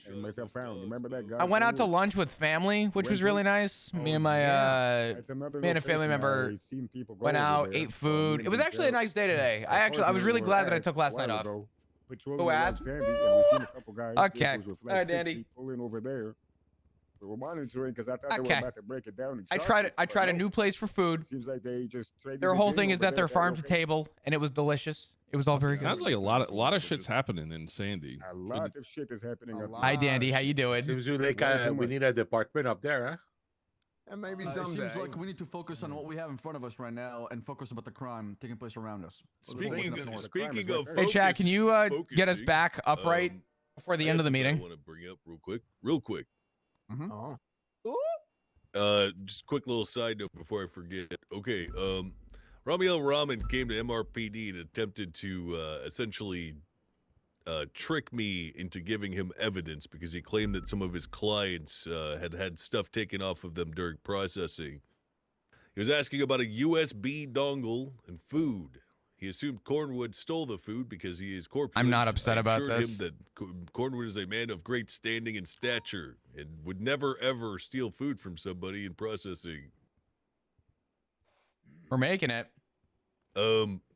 and myself found. Remember that guy? I went out to Cornwood? lunch with family, which was really nice. Me and my That's another me and a family location member I seen people go went over out, there. ate food. Me It was and actually a Joe, nice day today. our I was really partner glad that I were took at last a night while off. ago, patrolling Who around asked? Sandy, and we seen a couple guys. Okay. vehicles with All right, flat Dandy. 60 pulling over there. We were monitoring because I thought they were Okay. about to break it down. I tried a new place for food. Seems like they just traded Their it whole in thing is over that there they're at that farm to location. table, and it was delicious. It was all very good. Sounds like a lot of shit's happening in Sandy. A lot of shit is happening. up Hi, Dandy. How you doing? Seems like we need a department up there, huh? And maybe It someday. seems like we need to focus on what we have in front of us right now and focus about the crime taking place around us. Speaking of Hey, Chad, can you get us focusing, back upright before the I end have of the something meeting? I want to bring up real quick. Oh. Just quick little side note before I forget. Okay, Ramiel Rahman came to MRPD and attempted to essentially trick me into giving him evidence because he claimed that some of his clients had stuff taken off of them during processing. He was asking about a USB dongle and food. He assumed Cornwood stole the food because he is corpulent. I'm not upset I about assured this. him that Cornwood is a man of great standing and stature and would never ever steal food from somebody in processing. We're making it.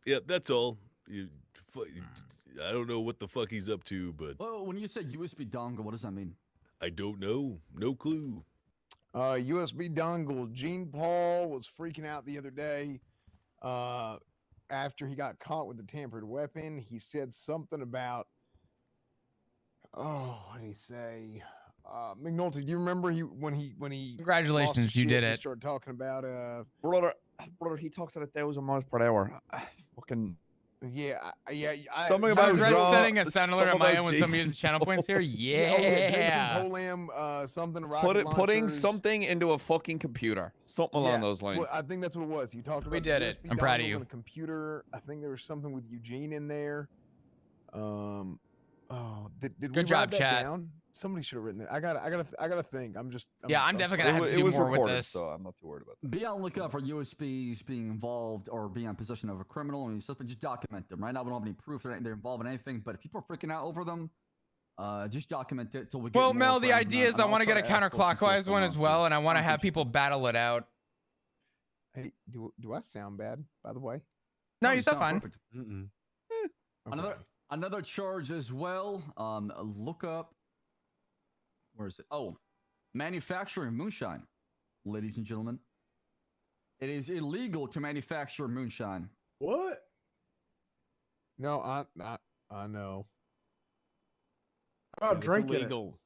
Yeah, that's all. I don't know what the fuck he's up to, but Well, when you say USB dongle, what does that mean? I don't know. No clue. USB dongle. Gene Paul was freaking out the other day. After he got caught with the tampered weapon, he said something about. Oh, what did he say? McNulty, do you remember when he Congratulations, lost his you shit, did he it. started talking about Brother, he talks at 1,000 miles per hour. Fucking something I about regret Jean- setting a sound alert on my something own when about somebody uses channel points here. Jason Yeah. Polam, something rocket putting launchers. something into a fucking computer, something along those lines. Well, I think that's what it was. You talked about. We the did it. USB I'm proud of dongle you. and a computer. I think there was something with Eugene in there. Did we Good job, write that chat. down? Somebody should have written that. I gotta think. I'm definitely gonna have to do more with this. So I'm not too worried about that. Be on the lookout for USBs being involved or being in possession of a criminal and stuff, but just document them. Right now, we don't have any proof that they're involved in anything, but if people are freaking out over them, just document it till we get Well, more Mel, the friends, and idea is I I'll want to try get a ask folks to see what's counterclockwise going one on, as well, because and I want to sounds have people battle it out. Hey, do I sound bad? By the way. No, you sound fine. perfect. Okay. Another charge as well. Look up. Where is it? Oh, manufacturing moonshine, ladies and gentlemen. It is illegal to manufacture moonshine. What? No, I know. How about It's drinking illegal.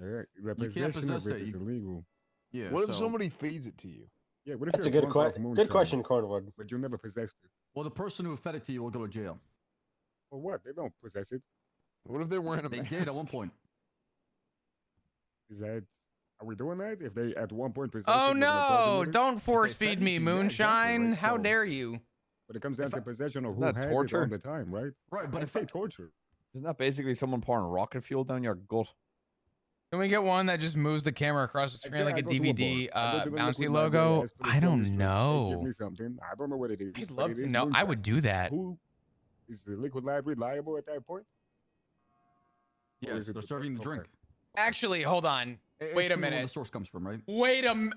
Yeah, the You can't possession of possess it it. is illegal. Yeah. What if so- somebody feeds it to you? Yeah, what if That's a you're good drunk off question. moonshine, Good question, Cornwood. but you never possessed it? Well, the person who fed it to you will go to jail. For what? They don't possess it. What if they're wearing a They mask? did at one point. Is that? Are we doing that? If they at one point possess Oh it, we're gonna charge them no! with it? Don't force fed feed it me to you, yeah, exactly, moonshine. right? How So- dare you? But it comes down to possession of who Isn't has that it torture? all the time, right? Right, but I'd if say torture. Isn't that basically someone pouring rocket fuel down your gut? Can we get one that just moves the camera across the I'd screen say like I a go to a DVD bar. I go to the bouncy liquid library, logo? ask for the I film don't restrict. Hey, give know. me something. I don't know what it is. I'd but love it to is know. I moonshine. would do that. Who is the liquid library liable at that point? Or Yes, is it they're the- serving the okay. drink. Actually, hold on. It's Wait a from where minute. the source comes from, right?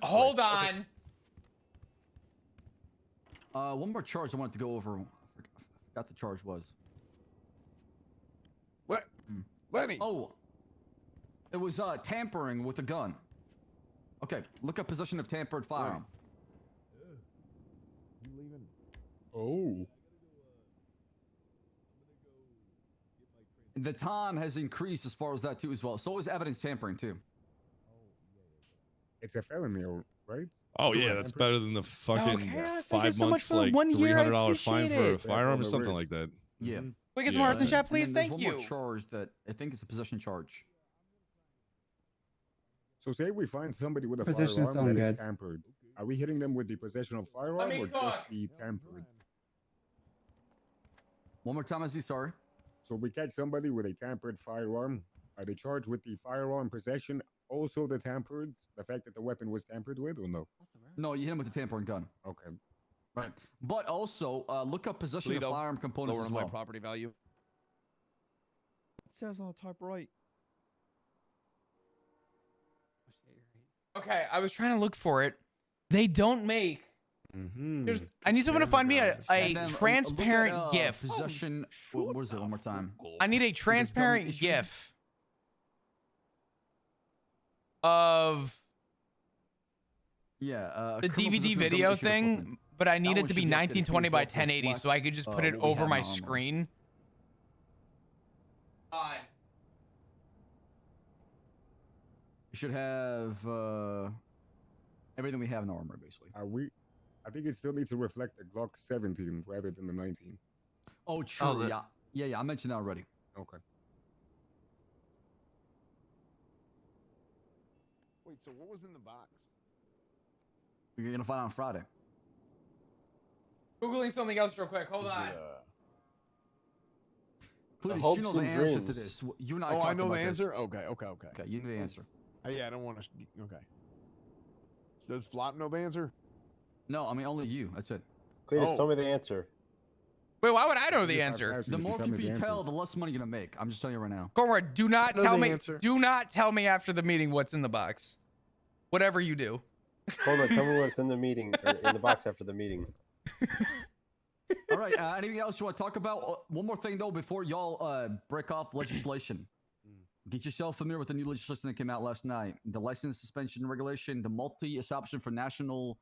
Hold on. One more charge I wanted to go over. I forgot the charge was. Lenny. Oh, it was tampering with a gun. Okay, look up possession of tampered firearm. Oh. The time has increased as far as that too as well. So is evidence tampering too. It's a felony, right? Oh yeah, that's better than the fucking Okay, thank you 5 so much months, for like one year, I $300 fine appreciate for a it. firearm or Step on the something wrist. like that. Yeah. Can we get some hearts in Yeah. chat, And please? then there's Thank one you. more charge that I think it's a possession charge. So say we find somebody with a Position's firearm that still is good. tampered. Are we hitting them with the possession of firearm me or cook. just the tampered? One more time, Izzy, sorry. So we catch somebody with a tampered firearm. Are they charged with the firearm possession, also the tampered, the fact that the weapon was tampered with, or no? No, you hit him with the tampering gun. Okay. Right. But also, look up possession Toledo, of firearm components Lowering as well. my property value. It says on the top right. Okay, I was trying to look for it. They don't make. Mm-hmm. I need someone to find me a And then, transparent look at, GIF. Possession. What was it? One more time. I need a transparent issue? GIF of Yeah. the criminal DVD possession of video gun issued thing, equipment. but I need That it one to should be be updated too 1920 as by well to 1080 so I could just put it reflect, what we over have my in our armor. screen. You should have everything we have in the armor, basically. Are we? I think it still needs to reflect the Glock 17 rather than the 19. Oh, true. Yeah. I mentioned that already. Okay. Wait, so what was in the box? You're gonna find out on Friday. Googling something else real quick. Hold Is on. it, Cletus, you hopes know the and answer to dreams. this. You and I. Oh, I talked know about the this. answer. Okay. Okay, you know the answer. Yeah, I don't want to. Okay. So does Flop know the answer? No, I mean only you. That's it. Cletus, Oh. tell me the answer. Wait, why would I know the answer? The more people you tell, the less money you're gonna make. I'm just telling you right now. Cornwood, do not Know tell the me. answer. Do not tell me after the meeting what's in the box. Whatever you do. Hold on, tell me what's in the meeting, or in the box after the meeting. All right. Anything else you want to talk about? One more thing though, before y'all break off legislation. Get yourself familiar with the new legislation that came out last night. The license suspension regulation, the Multi-Establishment for National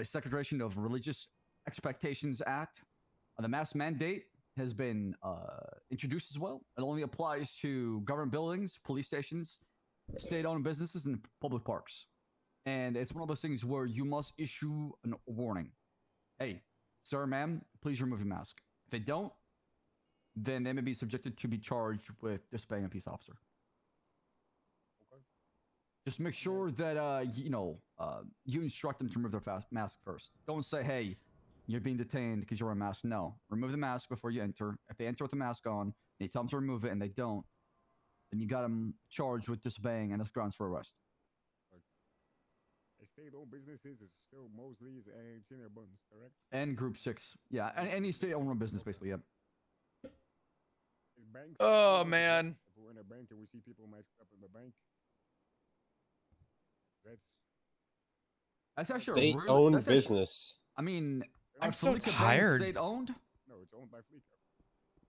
Segregation of Religious Expectations Act. The mask mandate has been introduced as well. It only applies to government buildings, police stations, state-owned businesses, and public parks. And it's one of those things where you must issue a warning. Hey, sir, ma'am, please remove your mask. If they don't, then they may be subjected to be charged with disobeying a peace officer. Okay. Just make sure that you instruct them to remove their mask first. Don't say, "Hey, you're being detained because you're wearing a mask." No, remove the mask before you enter. If they enter with a mask on, they tell them to remove it, and they don't, then you got them charged with disobeying, and that's grounds for arrest. State-owned businesses is still Mosley's and Chinner Buns, correct? And Group 6, yeah, and any state-owned business, basically, yeah. Is banks Oh, still- man. If we're in a bank and we see people masked up in the bank, That's actually a real, State-owned that's actually- business. I mean, I'm are so Fleeca banks tired. State-owned? no, it's owned by Fleeca.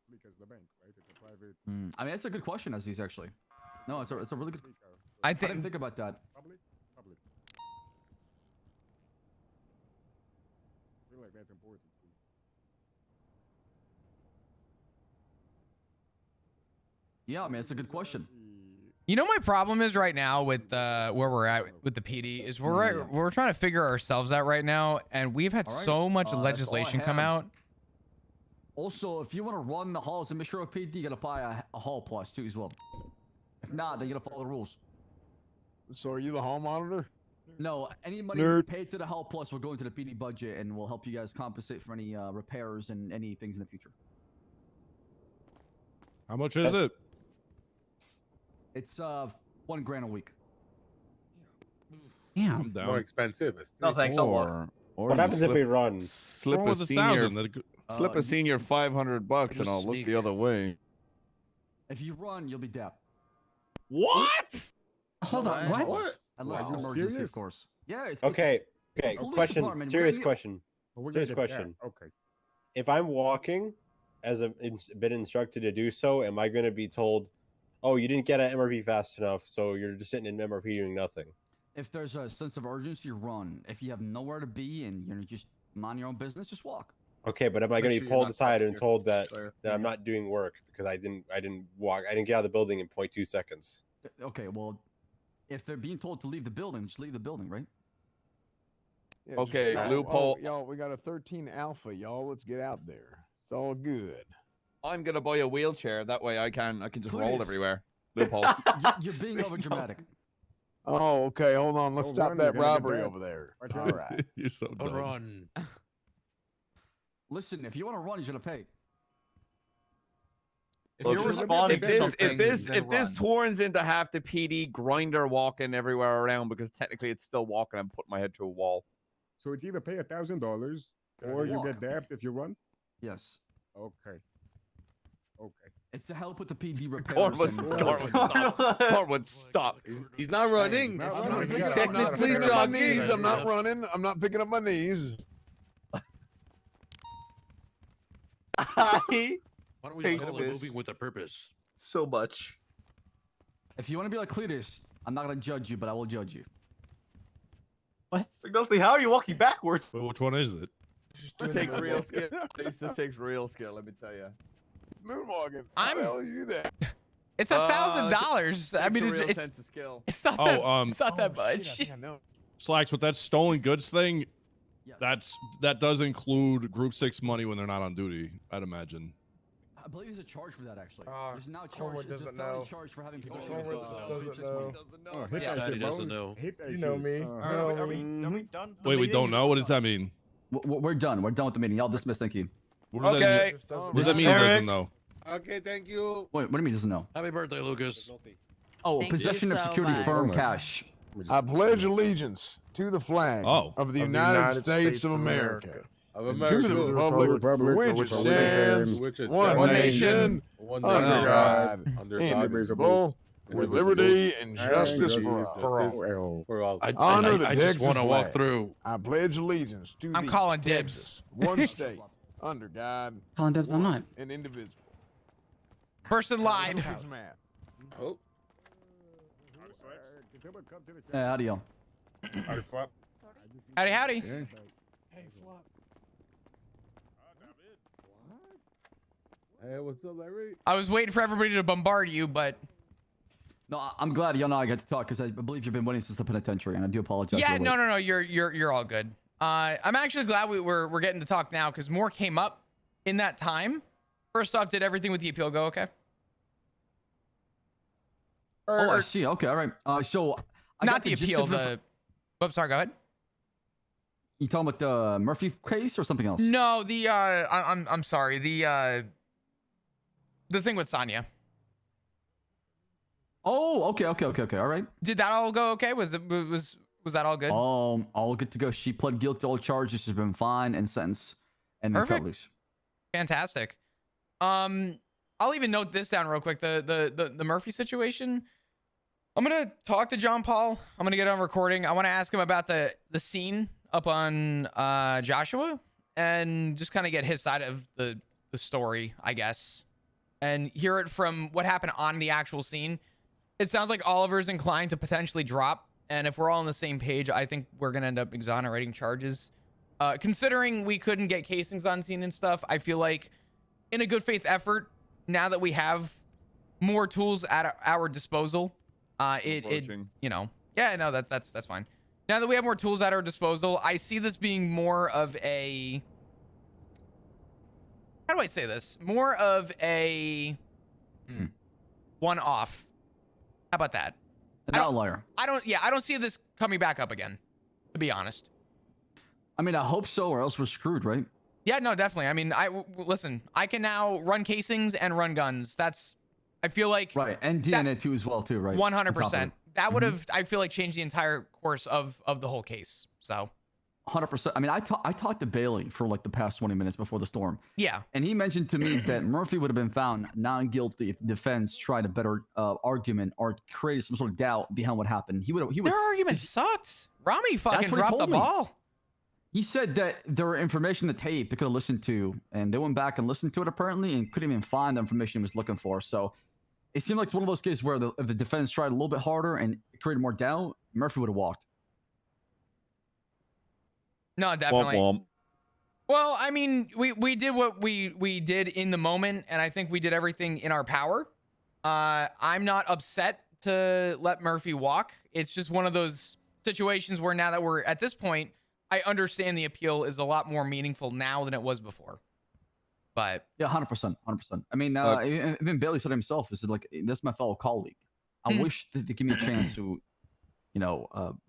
public as the bank, right? It's a private. I mean, that's a good question, Aziz. Actually, no, it's a really good. I didn't think about that. Public. I feel like that's important too. Yeah, I mean, it's a good question. You know, my problem is right now with where we're at with the PD is we're trying to figure ourselves out right now, and we've had so much legislation come out. Also, if you want to run the halls and make sure of PD, you gotta buy a hall plus too as well. If not, then you gotta follow the rules. So are you the hall monitor? No, any money paid to the hall plus will go into the PD budget and will help you guys compensate for any repairs and any things in the future. How much is it? It's $1 grand a week. Yeah, I'm down. More expensive. No thanks. I'll walk. Or What you happens if we run? Slip Wrong a with senior, 1,000? slip a senior $500, and I'll look the other way. If you run, you'll be dapped. What? Hold on, what? Unless it's Wow. an emergency, Serious? of course. Yeah. It's Okay. Police Question. department, Serious we're gonna question. But we're Serious gonna get question. that. Okay. If I'm walking, as I've been instructed to do so, am I going to be told, "Oh, you didn't get an MRP fast enough, so you're just sitting in MRP doing nothing"? If there's a sense of urgency, run. If you have nowhere to be and you're just mind your own business, just walk. Okay, but am I Make going to sure be you're pulled not aside touching and your told that player. I'm not doing work because I didn't get out of the building in 0.2 seconds? Okay, well, if they're being told to leave the building, just leave the building, right? Yeah, Okay, just- loophole. y'all, we got a 13 alpha, y'all. Let's get out there. It's all good. I'm gonna buy a wheelchair. That way I can just roll Please. everywhere. Loophole. You're being over dramatic. Oh, okay. Hold on. Let's Don't stop run, that you're gonna get robbery dapped. over there. Watch All out. right. You're so dumb. Run. Listen, if you want to run, you gotta pay. If Well, you're just- responding if to this something, then run. turns into half the PD grinder walking everywhere around, because technically it's still walking, I'm putting my head to a wall. So it's either pay $1,000 or you get dapped if you run. Yes. Okay. Okay. It's to help with the PD repairs. Corwin, stop. He's not running. I'm He's not picking up technically my jogging. knees. I'm not running. I'm not picking up my knees. I Why don't we hate call it this moving with a purpose? so much. If you want to be like Cletus, I'm not gonna judge you, but I will judge you. What? Signosly, how are you walking backwards? But which one is it? It takes real skill. This takes real skill, let me tell you. Moonwalking. How the hell do you do that? It's $1,000. I mean, it's sense of skill. it's not Oh, that, it's not that much. Shit, I know. Slacks, with that stolen goods thing, Yeah. that does include Group 6 money when they're not on duty, I'd imagine. I believe there's a charge for that actually. Ah, There's now Cornwood charge. There's a doesn't felony know. charge for having possession Cornwood of doesn't Group 6 know. money. Oh, hit Yeah, that he shit, doesn't Bones. know. Hit that You know shit. me. Are we done? The Wait, we meeting don't is know? What does done. that mean? We're done. We're done with the meeting. Y'all dismissed. Thank you. What does that Okay. mean? What does that mean he Eric. doesn't know? Okay, thank you. Wait, what do you mean doesn't know? Happy birthday, Lucas. Oh, Thank possession you of so security much. firm cash. I pledge allegiance to the flag Oh. of the United States of America. Of And America. to the republic for which it stands, Which is one nation, one under nation, God, under God, indivisible, with liberty and justice for all. for all. Honor the I just Texas want to walk flag. through. I pledge allegiance to I'm thee, calling Texas, one state, under God, Calling dibs, I'm not. and indivisible. Person lied. It's math. Oh, Yeah, howdy, y'all. Howdy, howdy. yeah. Hey, what's up, Larry? I was waiting for everybody to bombard you, but No, I'm glad y'all know I got to talk because I believe you've been waiting since the penitentiary, and I do apologize. yeah, for the no, wait. no, no, you're all good. I'm actually glad we're getting to talk now because more came up in that time. First off, did everything with the appeal go okay? Oh, I see. Okay, all right. So I not got the gist appeal. of The oops, sorry. Go ahead. You talking about the Murphy case or something else? No, the I'm sorry. The thing with Sonya. Oh, okay. All right. Did that all go okay? Was that all good? All good to go. She pled guilty to all charges. She's been fined and sentenced, and then cut Perfect. loose. Fantastic. I'll even note this down real quick. The Murphy situation. I'm gonna talk to John Paul. I'm gonna get on recording. I want to ask him about the scene up on Joshua and just kind of get his side of the story, I guess. and hear it from what happened on the actual scene, it sounds like Oliver's inclined to potentially drop. And if we're all on the same page, I think we're going to end up exonerating charges. Considering we couldn't get casings on scene and stuff, I feel like in a good faith effort, now that we have more tools at our disposal, that's fine. Now that we have more tools at our disposal, I see this being more of a, how do I say this? More of a one-off. How about that? An outlier. I don't see this coming back up again, to be honest. I mean, I hope so, or else we're screwed, right? Yeah, no, definitely. I mean, listen, I can now run casings and run guns. I feel like right, and DNA too as well, too, right? 100%. That would have, I feel like, changed the entire course of the whole case. So 100%. I mean, I talked to Bailey for like the past 20 minutes before the storm. Yeah. And he mentioned to me that Murphy would have been found non-guilty if the defense tried a better argument or created some sort of doubt behind what happened. Their argument sucked. Rami fucking dropped the ball. He said that there were information in the tape they could have listened to, and they went back and listened to it apparently and couldn't even find the information he was looking for. So it seemed like it's one of those cases where if the defense tried a little bit harder and created more doubt, Murphy would have walked. No, definitely. Well, I mean, we did what we did in the moment, and I think we did everything in our power. I'm not upset to let Murphy walk. It's just one of those situations where now that we're at this point, I understand the appeal is a lot more meaningful now than it was before. But yeah, 100%. I mean, even Bailey said himself, "Is like this is my fellow colleague. I wish they give me a chance to,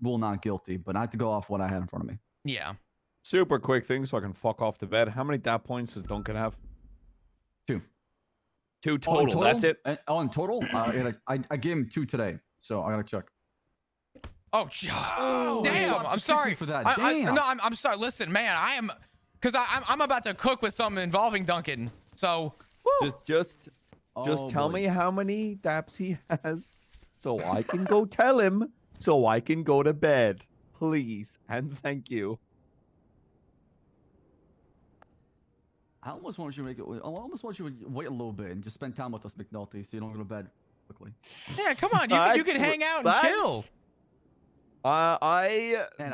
rule not guilty, but I had to go off what I had in front of me." Yeah. Super quick thing so I can fuck off to bed. How many DAP points does Duncan have? 2. 2 total. That's it. In total, I gave him 2 today, so I gotta check. Oh, damn! I'm sorry for that. I'm sorry. Listen, man, because I'm about to cook with something involving Duncan. So just tell me how many DAPs he has, so I can go tell him, so I can go to bed, please, and thank you. I almost want you to wait a little bit and just spend time with us, McNulty, so you don't go to bed quickly. Yeah, come on, you can hang out and chill. I'm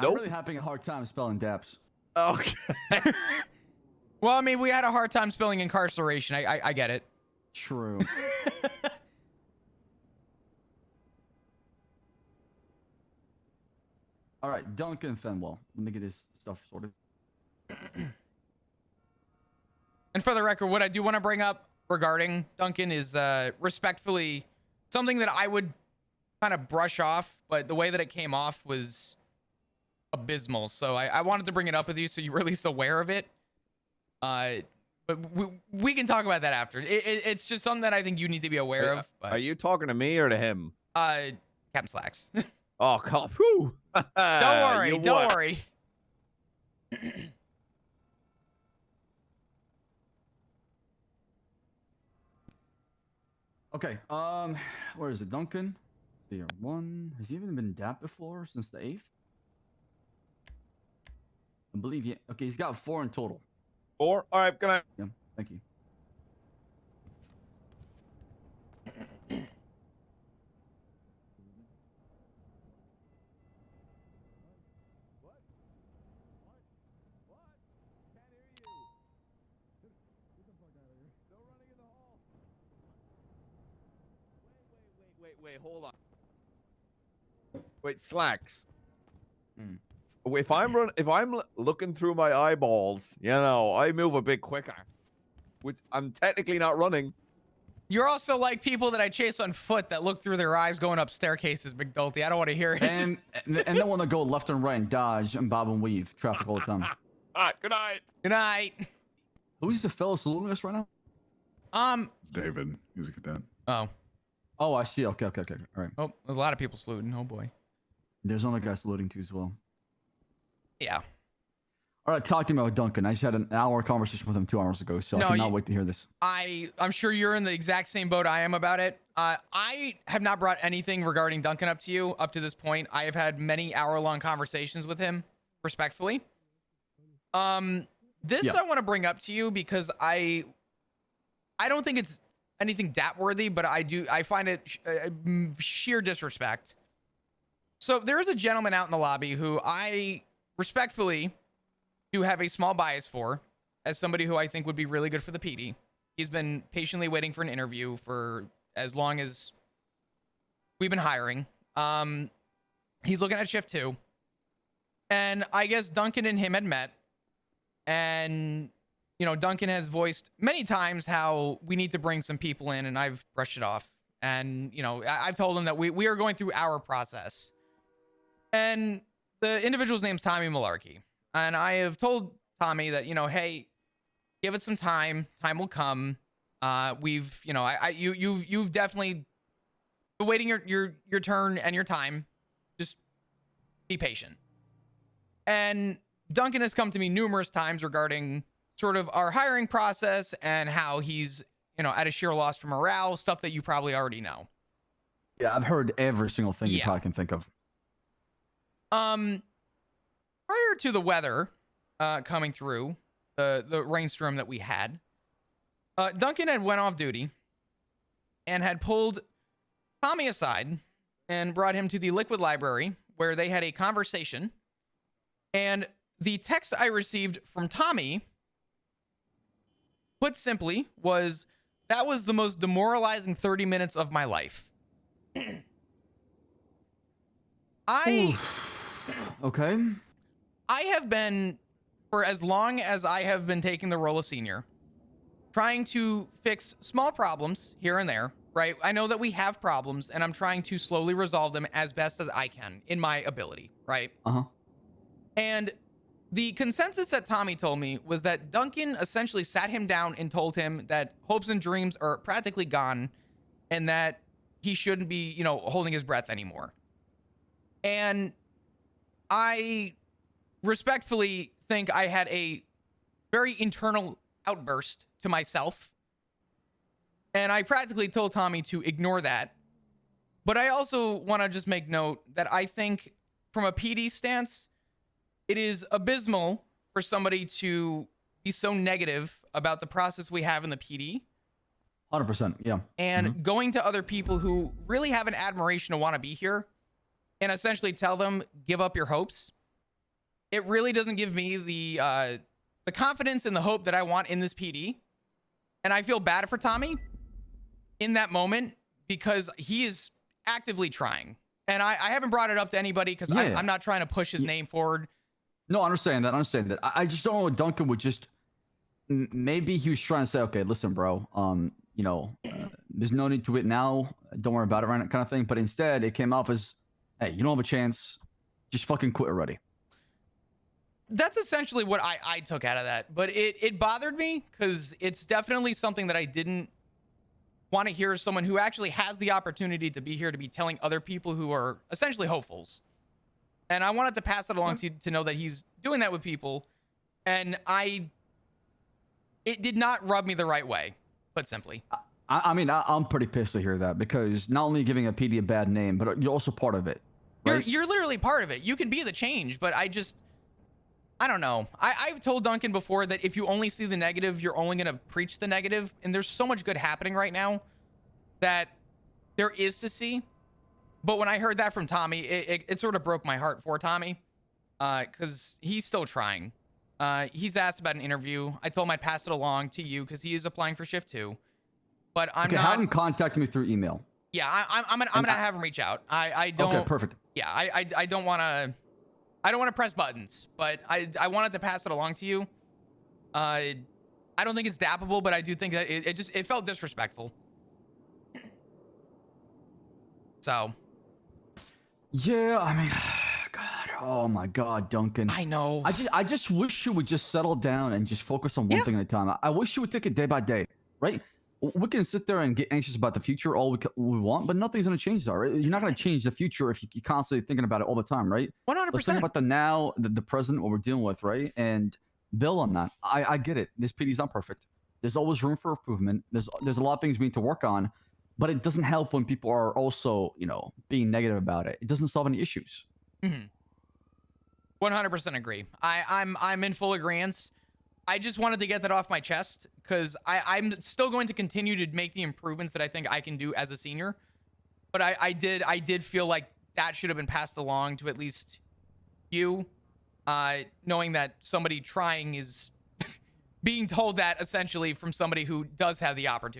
really having a hard time spelling DAPs. Okay. Well, I mean, we had a hard time spelling incarceration. I get it. True. All right, Duncan Fenwell. Let me get this stuff sorted. And for the record, what I do want to bring up regarding Duncan is respectfully something that I would kind of brush off, but the way that it came off was abysmal. So I wanted to bring it up with you so you were at least aware of it. But we can talk about that after. It's just something that I think you need to be aware of. But, are you talking to me or to him? Captain Slacks. Oh, God. Whew. Don't worry. Okay, where is it? Duncan? Here, 1. Has he even been DAP before since the 8th? I believe he. Okay, he's got 4 in total. 4? All right, good night. Yeah, thank you. Wait, hold on. Wait, Slacks. If I'm looking through my eyeballs, I move a bit quicker. Which I'm technically not running. You're also like people that I chase on foot that look through their eyes going up staircases, McDulty. I don't want to hear it. And they want to go left and right and dodge and bob and weave traffic all the time. All right, good night. Good night. Who's the fellow saluting us right now? It's David. He's a cadet. Oh, I see. Okay. All right. Oh, there's a lot of people saluting. Oh boy. There's another guy saluting too as well. Yeah. All right, talk to me about Duncan. I just had an hour conversation with him 2 hours ago, so I cannot wait to hear this. I'm sure you're in the exact same boat I am about it. I have not brought anything regarding Duncan up to you up to this point. I have had many hour-long conversations with him, respectfully. I want to bring up to you because I don't think it's anything dat worthy, but I find it sheer disrespect. So there is a gentleman out in the lobby who I respectfully do have a small bias for, as somebody who I think would be really good for the PD. He's been patiently waiting for an interview for as long as we've been hiring. He's looking at shift 2. And I guess Duncan and him had met. And, you know, Duncan has voiced many times how we need to bring some people in, and I've brushed it off. And, you know, I've told him that we are going through our process. And the individual's name's Tommy Malarkey. And I have told Tommy that, you know, hey, give it some time. Time will come. We've, you know, you've definitely been waiting your turn and your time. Just be patient. And Duncan has come to me numerous times regarding sort of our hiring process and how he's, you know, at a sheer loss for morale, stuff that you probably already know. Yeah, I've heard every single thing you probably can think of. Prior to the weather coming through, the rainstorm that we had, Duncan had went off duty and had pulled Tommy aside and brought him to the Liquid Library, where they had a conversation. And the text I received from Tommy, put simply, was, that was the most demoralizing 30 minutes of my life. Okay. I have been, for as long as I have been taking the role of senior, trying to fix small problems here and there, right? I know that we have problems, and I'm trying to slowly resolve them as best as I can in my ability, right? Uh-huh. And the consensus that Tommy told me was that Duncan essentially sat him down and told him that hopes and dreams are practically gone and that he shouldn't be, you know, holding his breath anymore. And I respectfully think I had a very internal outburst to myself. And I practically told Tommy to ignore that. But I also want to just make note that I think from a PD stance, it is abysmal for somebody to be so negative about the process we have in the PD. 100%, yeah. And going to other people who really have an admiration to want to be here and essentially tell them, give up your hopes. It really doesn't give me the confidence and the hope that I want in this PD. And I feel bad for Tommy in that moment because he is actively trying. And I haven't brought it up to anybody because I'm not trying to push his name forward. No, I understand that. I just don't know what Duncan would just... Maybe he was trying to say, okay, listen, bro, you know, there's no need to it now. Don't worry about it, right? Kind of thing. But instead, it came off as, hey, you don't have a chance. Just fucking quit already. That's essentially what I took out of that. But it bothered me because it's definitely something that I didn't want to hear as someone who actually has the opportunity to be here to be telling other people who are essentially hopefuls. And I wanted to pass it along to know that he's doing that with people. And it did not rub me the right way, put simply. I mean, I'm pretty pissed to hear that because not only giving a PD a bad name, but you're also part of it. Right? You're literally part of it. You can be the change, but I don't know. I've told Duncan before that if you only see the negative, you're only going to preach the negative. And there's so much good happening right now that there is to see. But when I heard that from Tommy, it sort of broke my heart for Tommy because he's still trying. He's asked about an interview. I told him I'd pass it along to you because he is applying for shift 2. But I'm not. Have him contact me through email. Yeah, I'm gonna have him reach out. I don't. Okay, perfect. Yeah, I don't want to. I don't want to press buttons, but I wanted to pass it along to you. I don't think it's dappable, but I do think that it felt disrespectful. So. Yeah, I mean, God, oh my God, Duncan. I know. I just wish you would just settle down and just focus on one thing at a time. I wish you would take it day by day, right? We can sit there and get anxious about the future all we want, but nothing's going to change that, right? You're not going to change the future if you're constantly thinking about it all the time, right? 100%. Let's think about the now, the present, what we're dealing with, right? And build on that. I get it. This PD's not perfect. There's always room for improvement. There's a lot of things we need to work on, but it doesn't help when people are also, you know, being negative about it. It doesn't solve any issues. 100% agree. I'm in full agreement. I just wanted to get that off my chest because I'm still going to continue to make the improvements that I think I can do as a senior. But I did feel like that should have been passed along to at least you, knowing that somebody trying is being told that essentially from somebody who does have the opportunity.